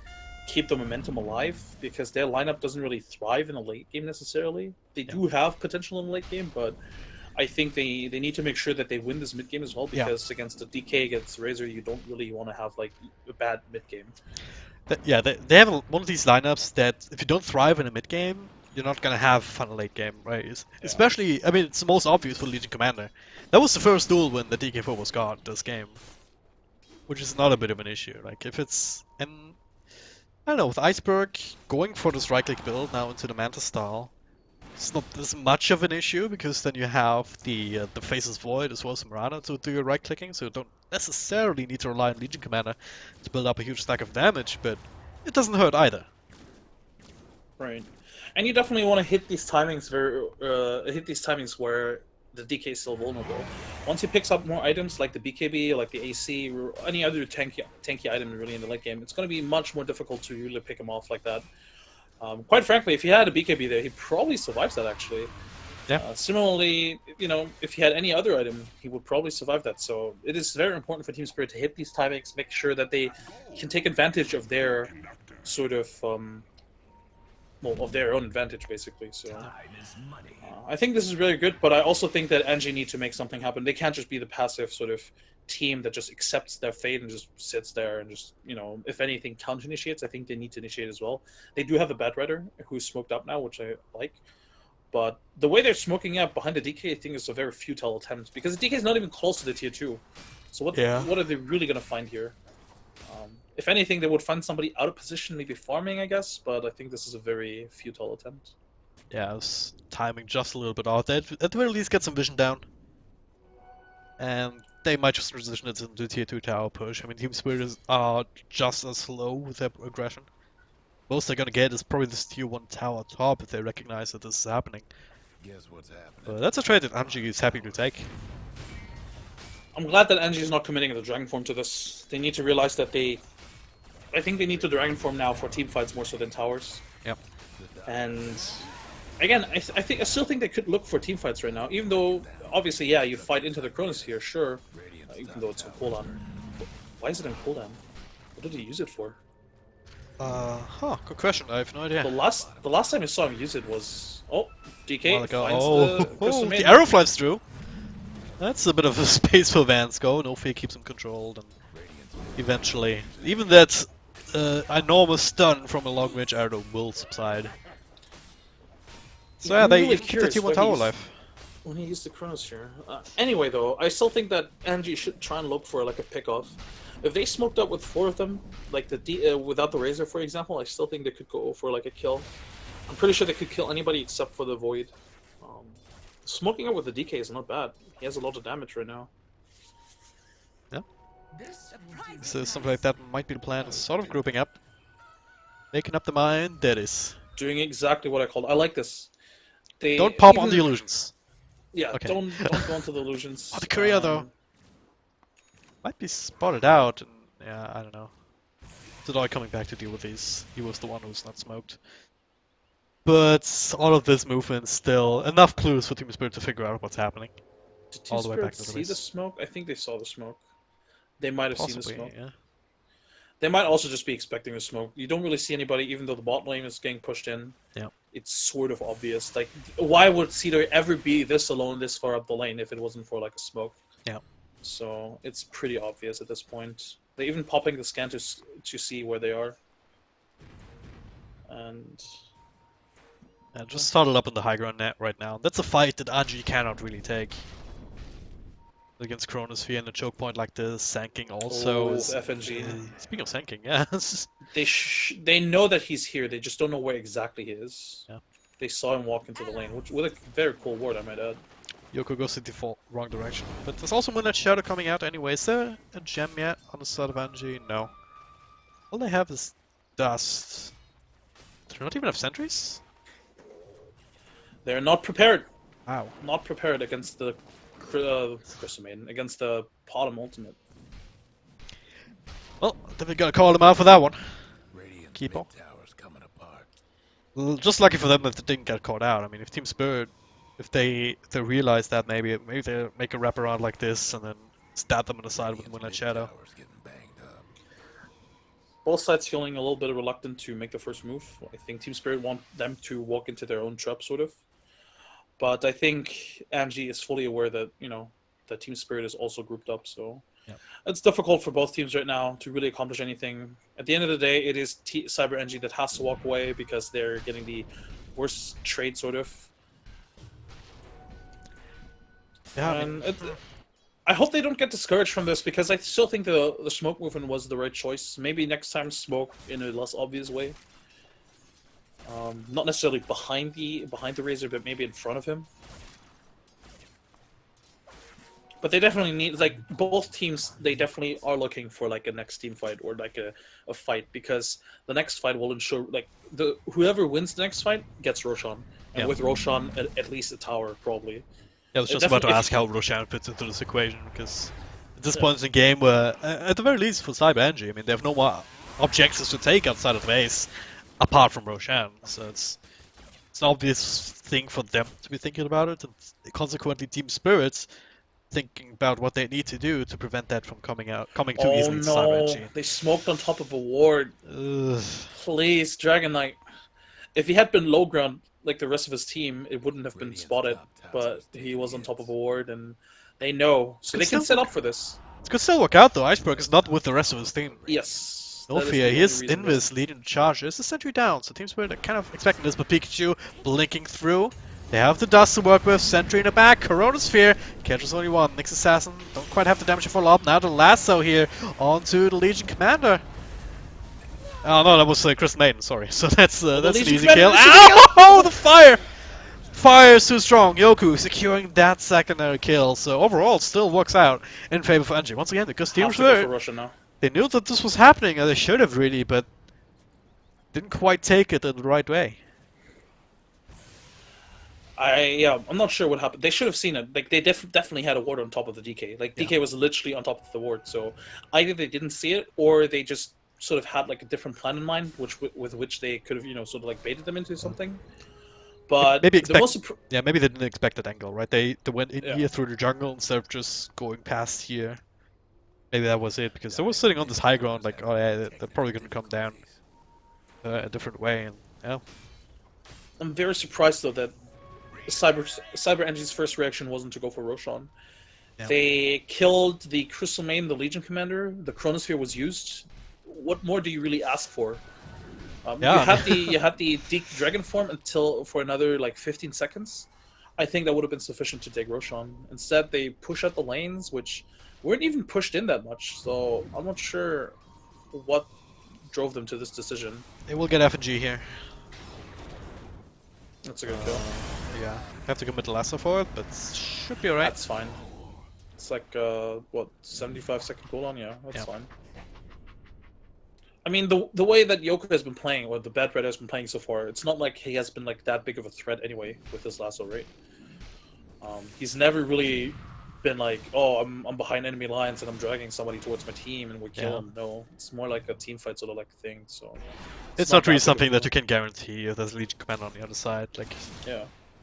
keep the momentum alive, because their lineup doesn't really thrive in the late game necessarily. They do have potential in the late game, but I think they need to make sure that they win this mid game as well, because against the DK, against Razor, you don't really want to have like a bad mid game. They have one of these lineups that if you don't thrive in a mid game, you're not gonna have fun late game, right? Especially, I mean, it's the most obvious for Legion Commander. That was the first duel when the DK4 was gone this game, which is not a bit of an issue. Like if it's and I don't know, with Iceberg going for this right-click build now into the Manta style, it's not as much of an issue because then you have the Faceless Void as well as Marana to do your right-clicking, so you don't necessarily need to rely on Legion Commander to build up a huge stack of damage, but it doesn't hurt either. Right, and you definitely want to hit these timings where the DK is still vulnerable. Once he picks up more items like the BKB, or like the AC, or any other tanky item really in the late game, it's going to be much more difficult to really pick him off like that. Quite frankly, if he had a BKB there, he probably survives that actually. Yeah. Similarly, you know, if he had any other item, he would probably survive that. So it is very important for Team Spirit to hit these timings, make sure that they can take advantage of their sort of, of their own advantage, basically. So I think this is really good, but I also think that Anji need to make something happen. They can't just be the passive sort of team that just accepts their fate and just sits there and just, you know, if anything, counter-initiates. I think they need to initiate as well. They do have a Bad Rider who's smoked up now, which I like. But the way they're smoking up behind the DK, I think, is a very futile attempt, because the DK is not even close to the tier 2. So what are they really going to find here? If anything, they would find somebody out of position, maybe farming, I guess, but I think this is a very futile attempt. Yeah, I was timing just a little bit off. They at the very least get some vision down. And they might just transition it into tier 2 tower push. I mean, Team Spirit are just as slow with their aggression. Most they're gonna get is probably this tier 1 tower top if they recognize that this is happening. Guess what's happening? But that's a trade that Anji is happy to take. I'm glad that Anji is not committing the Dragon Form to this. They need to realize that I think they need to Dragon Form now for team fights more so than towers. Yep. And again, I still think they could look for team fights right now, even though obviously, yeah, you fight into the Chronosphere, sure, even though it's on cooldown. Why is it on cooldown? What did he use it for? Good question. I have no idea. The last time I saw him use it was DK finds the arrow flies through. That's a bit of a space for Vansco. No fear keeps him controlled, and eventually, even that enormous stun from a long range arrow will subside. So yeah, they really keep the T1 tower alive. When he used the Chronosphere. Anyway, though, I still think that Anji should try and look for like a pick-off. If they smoked up with 4 of them, like the without the Razor, for example, I still think they could go for like a kill. I'm pretty sure they could kill anybody except for the Void. Smoking up with the DK is not bad. He has a lot of damage right now. Yeah. So something like that might be the plan. Sort of grouping up, making up the mind. That is doing exactly what I called. I like this. They don't pop on the illusions. Yeah, okay. don't go into the illusions. Oh, the courier though might be spotted out, and yeah, I don't know. Zadoi coming back to deal with these. He was the one who's not smoked. But all of this movement still enough clues for Team Spirit to figure out what's happening. Did Team Spirit see the smoke? I think they saw the smoke. They might have seen the smoke. Yeah. They might also just be expecting the smoke. You don't really see anybody, even though the bot lane is getting pushed in. Yeah. It's sort of obvious. Like, why would Cedar ever be this alone, this far up the lane, if it wasn't for like a smoke? Yeah. So it's pretty obvious at this point. They're even popping the scan to see where they are. And just started up in the high ground net right now. That's a fight that Anji cannot really take. Against Chronosphere and a choke point like this, Sanking also is... FNG. Speaking of Sanking, yeah. They know that he's here, they just don't know where exactly he is. Yeah. They saw him walk into the lane, with a very cool ward, I might add. Yoko goes in the wrong direction. But there's also Moonlight Shadow coming out anyway. Is there a gem yet on the side of Anji? No. All they have is dust. Do they not even have sentries? They're not prepared. Wow. Not prepared against the Crystal Maiden, against the Bottom Ultimate. Well, then we gotta call them out for that one. Keep on. Coming apart. Well, just lucky for them that they didn't get caught out. I mean, if Team Spirit, if they realize that, maybe they make a wraparound like this and then stab them in the side with Moonlight Shadow. Both sides feeling a little bit reluctant to make the first move. I think Team Spirit want them to walk into their own trap, sort of. But I think Anji is fully aware that, that Team Spirit is also grouped up, so it's difficult for both teams right now to really accomplish anything. At the end of the day, it is Cyber Anji that has to walk away because they're getting the worst trade sort of. Yeah, And I hope they don't get discouraged from this because I still think the smoke movement was the right choice. Maybe next time smoke in a less obvious way. Not necessarily behind the Razor, but maybe in front of him. But they definitely need, like, both teams, they definitely are looking for, like, a next team fight or, like, a fight, because the next fight will ensure, like, whoever wins the next fight gets Roshan. And with Roshan, at least a tower, probably. Yeah, I was just about to ask how Roshan fits into this equation, because at this point in the game where, at the very least for Cyber Anji, I mean, they have no more objectives to take outside of the base, apart from Roshan, so it's an obvious thing for them to be thinking about it, and consequently Team Spirits thinking about what they need to do to prevent that from coming too easily to Cyber Anji. They smoked on top of a ward. Ugh. Please, Dragon Knight. If he had been low ground like the rest of his team, it wouldn't have been spotted, but he was on top of a ward, and they know, so they can set up for this. It could still work out though. Iceberg is not with the rest of his team. Yes. No fear, he is Invis leading the charge. There's a sentry down, so Team Spirit are kind of expecting this, but Pikachu blinking through. They have the dust to work with, sentry in the back, Corona Sphere, catches only one. Nyx Assassin don't quite have the damage to follow up. Now the lasso here onto the Legion Commander. Oh no, that was Chris Maiden, sorry. So that's an easy kill. Ow! The fire! Fire is too strong. Yoku securing that secondary kill. So overall, it still works out in favor of Anji. Once again, because Team Spirit, they knew that this was happening, and they should have really, but didn't quite take it in the right way. I'm not sure what happened. They should have seen it. Like, they definitely had a ward on top of the DK. Like, DK was literally on top of the ward. So either they didn't see it, or they just sort of had like a different plan in mind, with which they could have, you know, sort of like baited them into something. But maybe maybe they didn't expect that angle, right? They went in here through the jungle instead of just going past here. Maybe that was it, because they were sitting on this high ground, like, oh yeah, they're probably gonna come down a different way, and yeah. I'm very surprised though that Cyber Anji's first reaction wasn't to go for Roshan. Yeah. They killed the Crystal Main, the Legion Commander. The Chronosphere was used. What more do you really ask for? You had the Deep Dragon form for another like 15 seconds. I think that would have been sufficient to take Roshan. Instead, they push out the lanes, which weren't even pushed in that much. So I'm not sure what drove them to this decision. They will get F&G here. That's a good kill. Yeah, have to commit the lasso for it, but should be alright. That's fine. It's like what, 75-second cooldown? Yeah, that's fine. I mean, the way that Yoku has been playing, or the Bad Red has been playing so far, it's not like he has been like that big of a threat anyway with his lasso, right? He's never really been like, oh, I'm behind enemy lines and I'm dragging somebody towards my team and we kill him. No, it's more like a team fight sort of like thing. So it's not really something that you can guarantee if there's a Legion Commander on the other side. Like,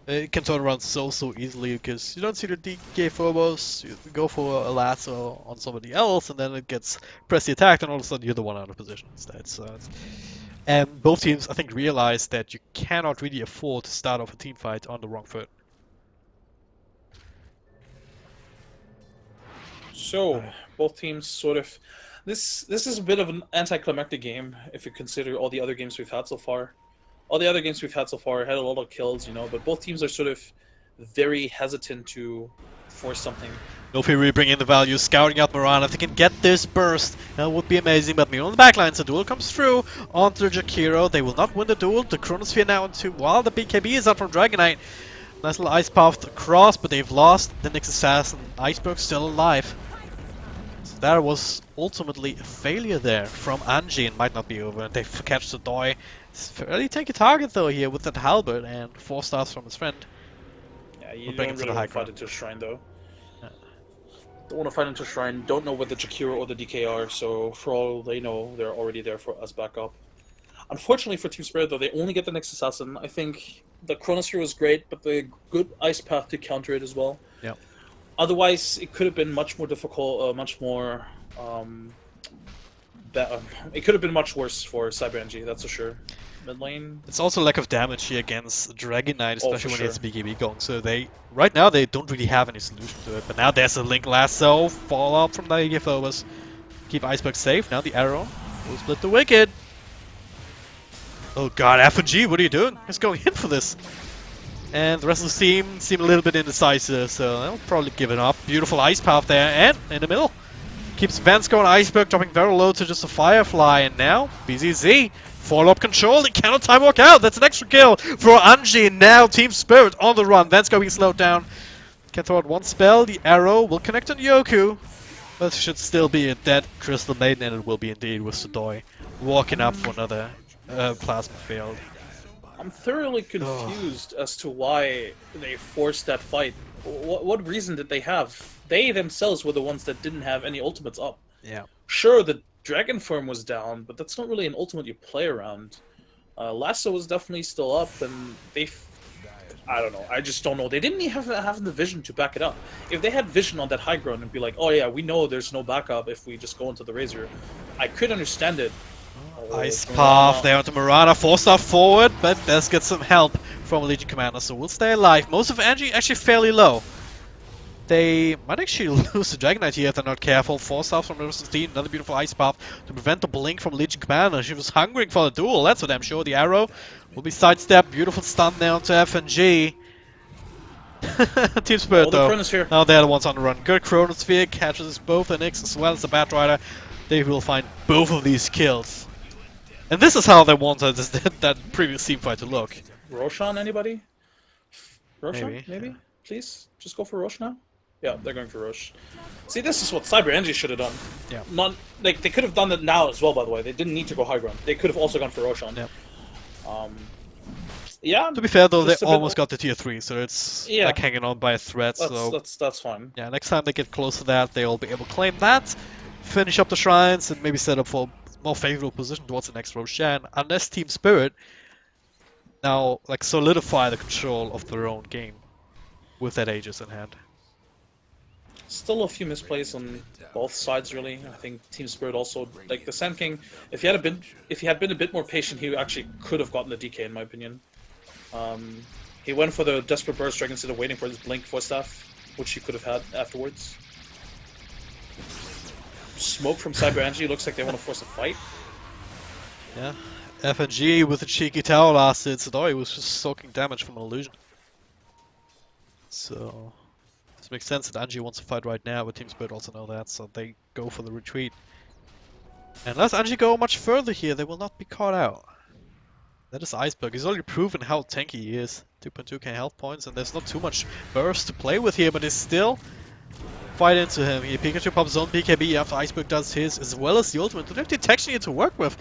it can turn around so easily because you don't see the DK Phobos, you go for a lasso on somebody else, and then it gets pressly attacked, and all of a sudden you're the one out of position instead. So and both teams, I think, realize that you cannot really afford to start off a team fight on the wrong foot. So both teams sort of, this is a bit of an anticlimactic game if you consider all the other games we've had so far. All the other games we've had so far had a lot of kills, you know, but both teams are sort of very hesitant to force something. Nofi really bringing in the value, scouting out Moran. If they can get this burst, that would be amazing. But Mio on the backline, so duel comes through onto Jakiro. They will not win the duel. The Chronosphere now into, while the BKB is out from Dragon Knight. Nice little ice path across, but they've lost the Nyx Assassin. Iceberg still alive. So that was ultimately a failure there from Anji, and might not be over. They catch the Doi. It's fairly take a target though here with that halberd, and 4 stars from his friend. Yeah, you don't really want to fight into Shrine though. Yeah. Don't want to fight into Shrine. Don't know where the Jakiro or the DK are, so for all they know, they're already there for us backup. Unfortunately for Team Spirit though, they only get the Nyx Assassin. I think the Chronosphere was great, but the good ice path to counter it as well. Yeah. Otherwise, it could have been much more difficult, much more. It could have been much worse for Cyber Anji, that's for sure. Mid lane. It's also lack of damage here against Dragon Knight, especially when he has BKB going. So right now they don't really have any solution to it. But now there's a Link Lasso, fall up from the Phobos. Keep Iceberg safe. Now the arrow will split the wicked. Oh god, F&G, what are you doing? He's going in for this. And the rest of the team seem a little bit indecisive, so they'll probably give it up. Beautiful ice path there, and in the middle. Keeps Vance going, Iceberg dropping very low to just a Firefly, and now BZZ. Follow-up control, he cannot time walk out. That's an extra kill for Anji. Now Team Spirit on the run. Vance going slowed down. Can throw out one spell. The arrow will connect on Yoku. But should still be a dead Crystal Maiden, and it will be indeed with Sudoi walking up for another plasma field. I'm thoroughly confused as to why they forced that fight. What reason did they have? They themselves were the ones that didn't have any ultimates up. Yeah. Sure, the Dragon Form was down, but that's not really an ultimate you play around. Lasso was definitely still up, and I don't know. I just don't know. They didn't even have the vision to back it up. If they had vision on that high ground and be like, oh yeah, we know there's no backup if we just go into the Razor, I could understand it. Ice path there onto Murana, forced off forward, but does get some help from Legion Commander, so we'll stay alive. Most of Anji actually fairly low. They might actually lose the Dragon Knight here if they're not careful. Force off from River's team, another beautiful ice path to prevent the blink from Legion Commander. She was hungering for the duel, that's for damn sure. The arrow will be sidestepped, beautiful stun there onto F&G. Team Spirit though, now they're the ones on the run. Good Chronosphere catches both the Nyx as well as the Batrider. They will find both of these kills. And this is how they wanted that previous team fight to look. Roshan, anybody? Roshan, maybe? Yeah. Please? Just go for Rosh now? Yeah, they're going for Rosh. See, this is what Cyber Anji should have done. Yeah. They could have done that now as well, by the way. They didn't need to go high ground. They could have also gone for Roshan. Yeah. Yeah. To be fair though, they almost got the tier 3, so it's like hanging on by a thread. That's fine. Yeah, next time they get close to that, they'll be able to claim that, finish up the shrines, and maybe set up for a more favorable position towards the next Roshan, unless Team Spirit now like solidify the control of their own game with that Aegis in hand. Still a few misplays on both sides, really. I think Team Spirit also, like the Sand King, if he had been a bit more patient, he actually could have gotten the DK, in my opinion. He went for the Desperate Burst Strike instead of waiting for his Blink for stuff, which he could have had afterwards. Smoke from Cyber Anji looks like they want to force a fight. Yeah, F&G with a cheeky tower last hit, Sudoi was just soaking damage from an illusion. So it makes sense that Anji wants to fight right now, but Team Spirit also know that, so they go for the retreat. And unless Anji go much further here, they will not be caught out. That is Iceberg. He's already proven how tanky he is. 2.2k health points, and there's not too much burst to play with here, but he's still fight into him. He Pikachu pops his own BKB after Iceberg does his, as well as the ultimate. Don't have detection here to work with.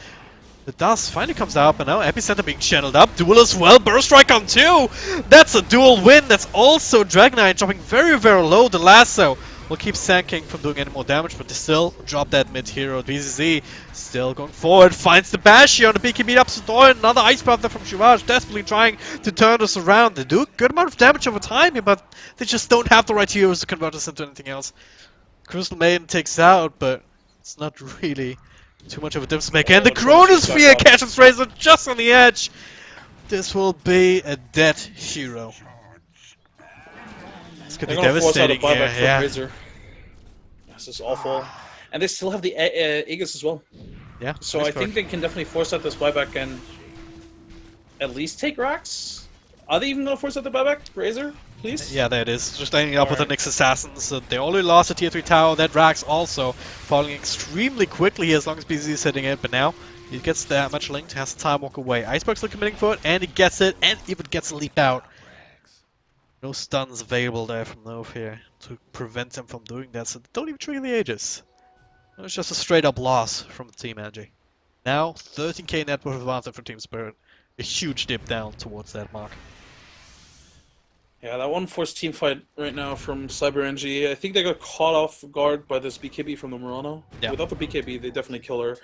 The dust finally comes out, but now Epicenter being channeled up. Duel as well. Burst Strike on 2! That's a dual win. That's also Dragon Knight dropping very, very low. The lasso will keep Sand King from doing any more damage, but they still drop that mid-hero. BZZ still going forward. Finds the bash here on the BKB up Sudoi. Another ice path there from Shiraj, desperately trying to turn this around. They do a good amount of damage over time here, but they just don't have the right heroes to convert this into anything else. Crystal Maiden takes out, but it's not really too much of a difference maker. And the Chronosphere catches Razor just on the edge. This will be a dead hero. It's gonna be devastating here. Yeah. Razor. This is awful. And they still have the Aegis as well. Yeah. So I think they can definitely force out this buyback and at least take Rax. Are they even gonna force out the buyback, Razor? Please? Yeah, there it is. Just ending up with the Nyx Assassins. They only lost a tier 3 tower. That Rax also falling extremely quickly as long as BZ is hitting it. But now he gets that much linked, has time walk away. Iceberg's still committing for it, and he gets it, and even gets a leap out. No stuns available there from Nove here to prevent him from doing that, so they don't even trigger the Aegis. It's just a straight up loss from Team Anji. Now, 13k net worth advantage for Team Spirit. A huge dip down towards that mark. Yeah, that one forced team fight right now from Cyber Anji. I think they got caught off guard by this BKB from the Murano. Yeah. Without the BKB, they definitely kill her.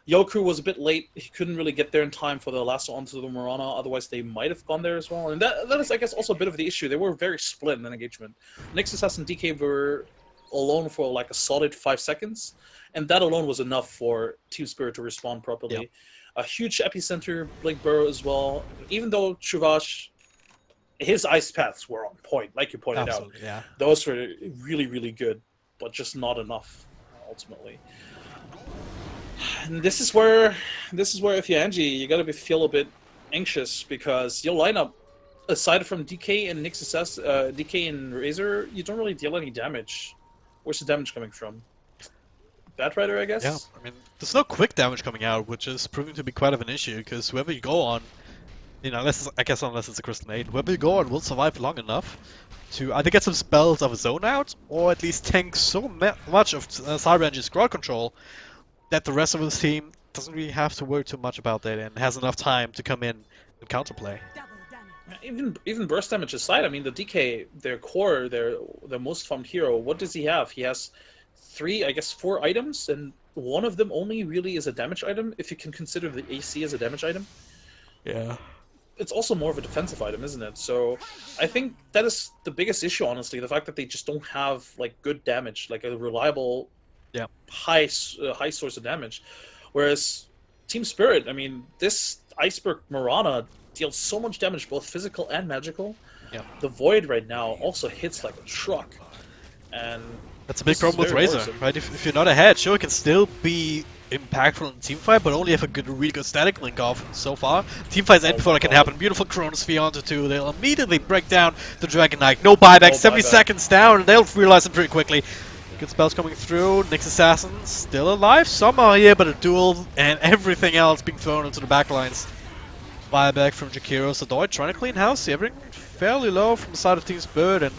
Yoku was a bit late. He couldn't really get there in time for the lasso onto the Murano. Otherwise, they might have gone there as well. And that is, I guess, also a bit of the issue. They were very split in that engagement. Nyx Assassin and DK were alone for like a solid 5 seconds. And that alone was enough for Team Spirit to respond properly. Yep. A huge epicenter, Blink Burrow as well. Even though Chuvash, his ice paths were on point, like you pointed out. Yeah. Those were really, really good, but just not enough, ultimately. And this is where if you're Anji, you gotta feel a bit anxious because your lineup, aside from DK and Nixus, DK and Razor, you don't really deal any damage. Where's the damage coming from? Batrider, I guess? Yeah, I mean, there's no quick damage coming out, which is proving to be quite of an issue, because whoever you go on, you know, unless it's a Crystal Maid, whoever you go on will survive long enough to either get some spells of his own out, or at least tank so much of Cyber Anji's crowd control that the rest of his team doesn't really have to worry too much about that and has enough time to come in and counterplay. Even burst damage aside, I mean, the DK, their core, their most farmed hero, what does he have? He has 4 items, and one of them only really is a damage item, if you can consider the AC as a damage item. Yeah. It's also more of a defensive item, isn't it? So I think that is the biggest issue, honestly, the fact that they just don't have like good damage, like a reliable, high source of damage. Whereas Team Spirit, I mean, this Iceberg Mirana deals so much damage, both physical and magical. Yeah. The Void right now also hits like a truck, and that's a big problem with very Razor, worrisome. right? If you're not ahead, sure, it can still be impactful in team fight, but only if a really good static link off so far. Team fights end before that can happen. Beautiful Chronosphere onto 2. They'll immediately break down the Dragon Knight. No buyback, 70 seconds down, and they'll realize it pretty quickly. Good spells coming through. Nyx Assassin still alive somehow here, but a duel and everything else being thrown into the backlines. Buyback from Jakiro Sadoy trying to clean house. Everything fairly low from the side of Team Spirit, and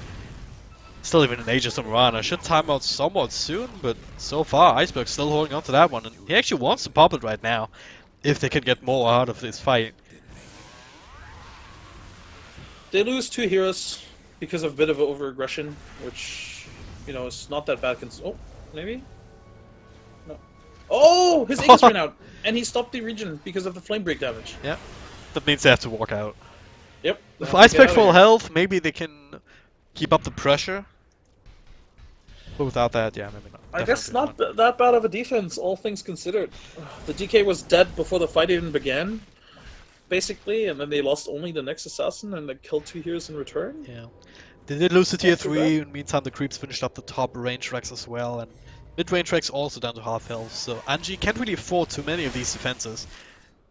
still even an Aegis on Mirana. Should time out somewhat soon, but so far Iceberg's still holding on to that one, and he actually wants to pop it right now if they can get more out of this fight. They lose 2 heroes because of a bit of over-aggression, which, you know, is not that bad. Oh, maybe? No. Oh! His Aegis ran out, and he stopped the region because of the flame break damage. Yeah, that means they have to walk out. Yep. With Iceberg full health, maybe they can keep up the pressure. But without that, yeah, maybe not. I guess not that bad of a defense, all things considered. The DK was dead before the fight even began, basically, and then they lost only the next assassin and they killed 2 heroes in return. Yeah. They did lose to tier Not too 3, in the meantime the creeps finished up the top range tracks as well, and mid-range tracks also down to half health, so Anji can't really afford too many of these defenses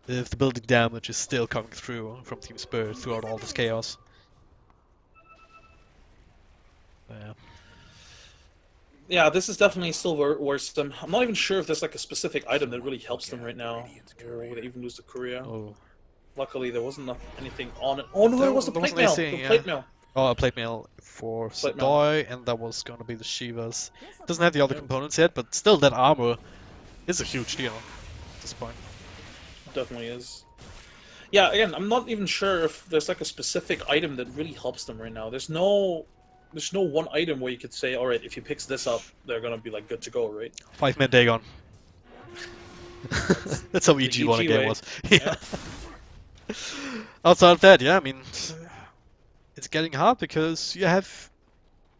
if the building damage is still coming through from Team Spirit throughout all this chaos. Yeah. Yeah, this is definitely still worse. I'm not even sure if there's like a specific item that really helps them right now. Or would they even lose the Courier? Oh. Luckily, there wasn't anything on it. Oh no, there was the plate mail. The plate mail. Oh, a plate mail for Sadoy, and that was going to be the Shivas. Doesn't have the other components yet, but still that armor is a huge deal at this point. Definitely is. Yeah, again, I'm not even sure if there's like a specific item that really helps them right now. There's no one item where you could say, all right, if he picks this up, they're gonna be like good to go, right? 5-man Dagon. That's how EG one again was. Yeah. Outside of that, yeah, I mean, it's getting hard because you have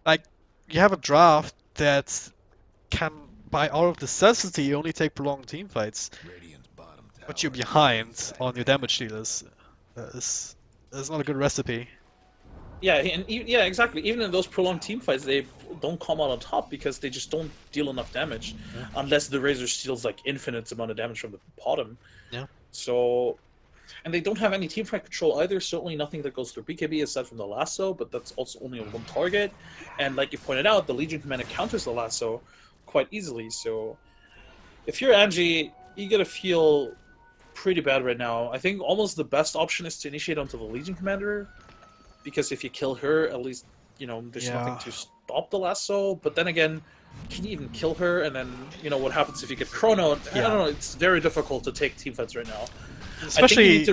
a draft that can, by out of necessity, only take prolonged team fights. But you're behind on your damage dealers. That's not a good recipe. Yeah, and yeah, exactly. Even in those prolonged team fights, they don't come out on top because they just don't deal enough damage, unless the Razor steals like infinite amount of damage from the bottom. Yeah. So, and they don't have any team fight control either. Certainly nothing that goes through BKB aside from the lasso, but that's also only on one target. And like you pointed out, the Legion Commander counters the lasso quite easily. So, if you're Anji, you gotta feel pretty bad right now. I think almost the best option is to initiate onto the Legion Commander, because if you kill her, at least, you know, there's nothing to stop the lasso. But then again, can you even kill her? And then, you know, what happens if you get chrono? I don't know, it's very difficult to take team fights right now. Especially,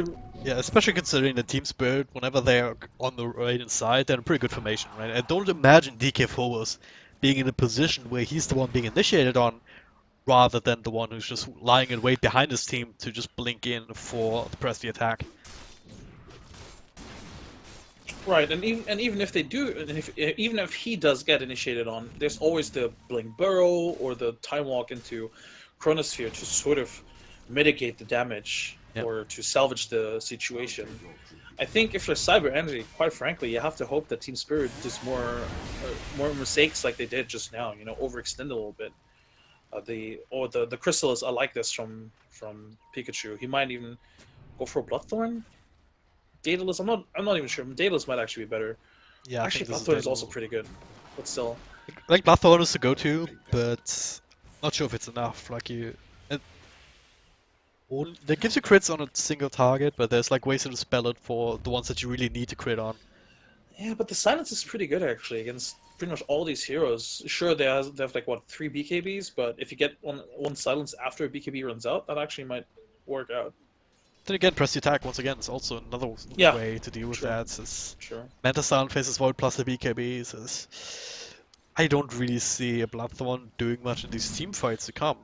especially considering the Team Spirit, whenever they're on the right side, they're in pretty good formation, right? I don't imagine DK Phobos being in a position where he's the one being initiated on, rather than the one who's just lying in wait behind his team to just blink in for to press the attack. Right, and even if they do, even if he does get initiated on, there's always the Blink Burrow or the Time Walk into Chronosphere to sort of mitigate the damage or to salvage the situation. I think if you're Cyber Energy, quite frankly, you have to hope that Team Spirit does more mistakes like they did just now. You know, overextend a little bit. The Chrysalis, I like this from Pikachu. He might even go for a Bloodthorn. Daedalus, I'm not even sure. Daedalus might actually be better. Yeah, I Actually, think this is Bloodthorn is also Daedalus. pretty good, but still. Like Bloodthorn is the go-to, but not sure if it's enough. Like that gives you crits on a single target, but there's like ways to spell it for the ones that you really need to crit on. Yeah, but the silence is pretty good actually against pretty much all these heroes. Sure, they have like what 3 BKBs, but if you get one silence after a BKB runs out, that actually might work out. Then again, press the attack once again is also another Yeah, way to deal with true, that. Is true. Manta Silent faces Void plus the BKBs. I don't really see a Bloodthorn doing much in these team fights to come.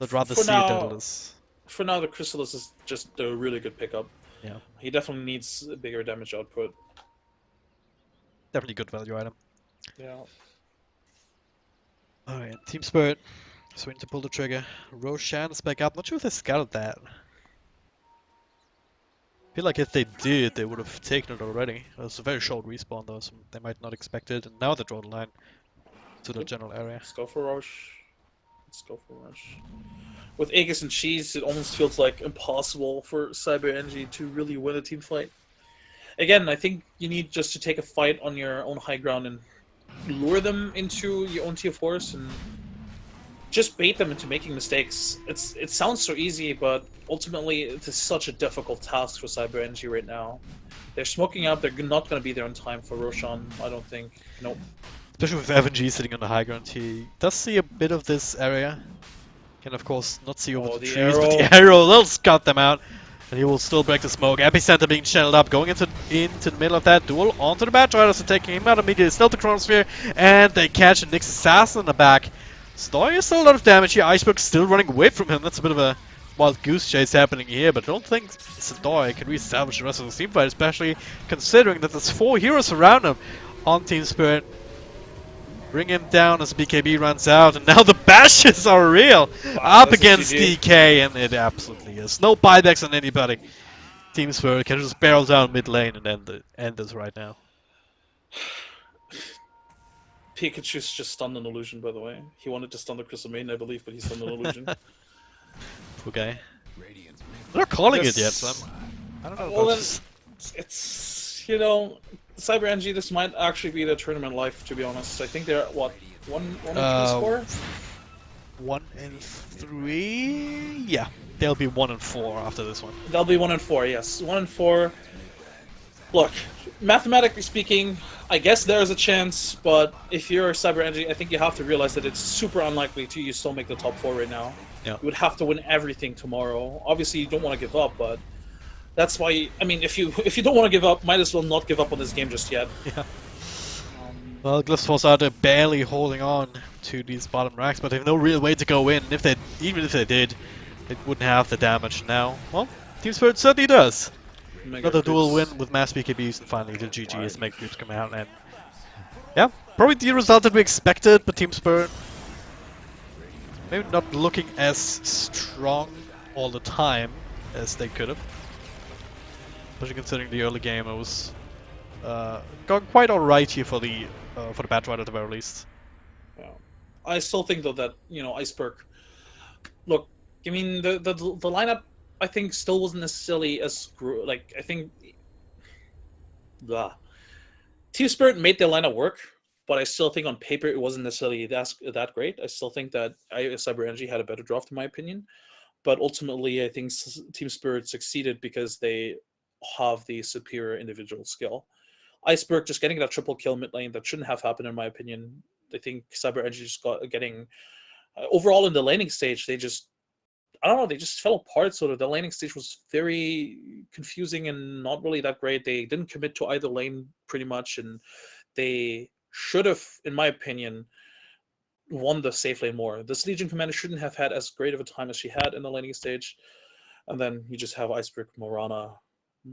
I'd rather For see a now, Daedalus. for now, the Chrysalis is just a really good pickup. Yeah, He definitely needs a bigger damage output. definitely good value item. Yeah. Alright, Team Spirit. Swing to pull the trigger. Roshan is back up. Not sure if they scouted that. I feel like if they did, they would have taken it already. It was a very short respawn though, so they might not expect it. And now they draw the line to the Good. general area. Let's go for Roche. Let's go for Roche. With Aegis and Cheese, it almost feels like impossible for Cyber Anji to really win a team fight. Again, I think you need just to take a fight on your own high ground and lure them into your own tier 4s and just bait them into making mistakes. It sounds so easy, but ultimately it is such a difficult task for Cyber Energy right now. They're smoking up. They're not going to be there in time for Roshan. I don't think. Nope. Especially with FNG sitting on the high ground, he does see a bit of this area. Can of course not see over Oh, the the trees, but arrow. the arrow will scout them out. And he will still break the smoke. Epicenter being channeled up, going into the middle of that duel onto the Batriders and taking him out immediately. Still the Chronosphere, and they catch a Nyx Assassin in the back. Story is still a lot of damage here. Iceberg still running away from him. That's a bit of a wild goose chase happening here, but I don't think Sadoi can re-establish the rest of the team fight, especially considering that there's 4 heroes around him on Team Spirit. Bring him down as BKB runs out, and now the bashes are real! Wow, Up this is against GG. DK, and it absolutely is. No buybacks on anybody. Team Spirit can just barrel down mid lane and end this right now. Pikachu's just stunned an illusion, by the way. He wanted to stun the Crystal Maiden, I believe, but he stunned an illusion. Poor guy. Radiant's They're not calling it This- yet, so I don't know Well, about then, this. it's Cyber Energy. This might actually be their tournament life. To be honest, I think they're at what one and 3 score. 1 and 3? Yeah, they'll be 1 and 4 after this one. They'll be 1 and 4. Yes, 1 and 4. Look, mathematically speaking, I guess there is a chance, but if you're Cyber Energy, I think you have to realize that it's super unlikely to you still make the top 4 right now. Yeah. You would have to win everything tomorrow. Obviously, you don't want to give up, but that's why. I mean, if you don't want to give up, might as well not give up on this game just yet. Yeah. Well, Glyphos are barely holding on to these bottom racks, but they have no real way to go in. Even if they did, it wouldn't have the damage now. Well, Team Spirit certainly does. Mega Another dual Creeps. win with mass BKBs, and finally the GG as Mega Creeps come out. And yeah, probably the result that we expected, but Team Spirit maybe not looking as strong all the time as they could have. Especially considering the early game, it was gone quite alright here for the Batrider at the very least. Yeah. I still think though that Iceberg. Look, I mean the lineup. I think still wasn't necessarily as I think. Blah. Team Spirit made their lineup work, but I still think on paper it wasn't necessarily that great. I still think that Cyber Energy had a better draft, in my opinion. But ultimately, I think Team Spirit succeeded because they have the superior individual skill. Iceberg just getting that triple kill mid lane that shouldn't have happened, in my opinion. I think Cyber Energy just got getting overall in the laning stage. They just I don't know. They just fell apart. Sort of the laning stage was very confusing and not really that great. They didn't commit to either lane pretty much, and they should have, in my opinion, won the safe lane more. This Legion commander shouldn't have had as great of a time as she had in the laning stage. And then you just have Iceberg Morana.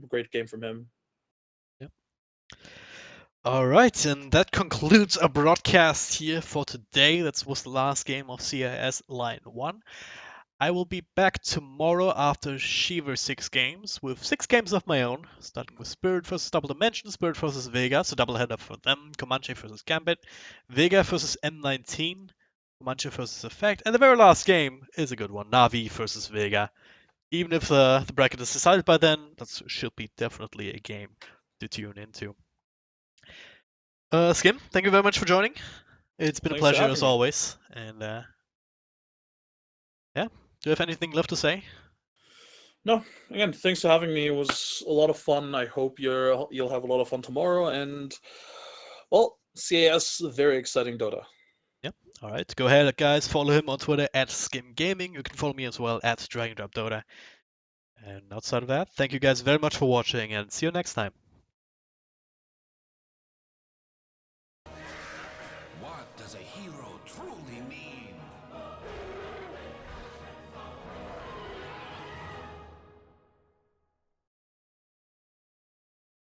Great game from him. Yep. Alright, and that concludes our broadcast here for today. That was the last game of CIS Line 1. I will be back tomorrow after Shiver 6 games, with 6 games of my own, starting with Spirit versus Double Dimension, Spirit versus Vega, so double header for them, Comanche versus Gambit, Vega versus M19, Comanche versus Effect, and the very last game is a good one, Navi versus Vega. even if the bracket is decided by then, that should be definitely a game to tune into. Skim, thank you very much for joining. It's been a Thanks for pleasure as having me. always. And yeah, do you have anything left to say? No, again, thanks for having me. It was a lot of fun. I hope you'll have a lot of fun tomorrow. And well, CIS, very exciting Dota. Yep. All right. Go ahead, guys. Follow him on Twitter at Skim Gaming. You can follow me as well at DragonDropDota. And outside of that, thank you guys very much for watching, and see you next time. What does a hero truly mean?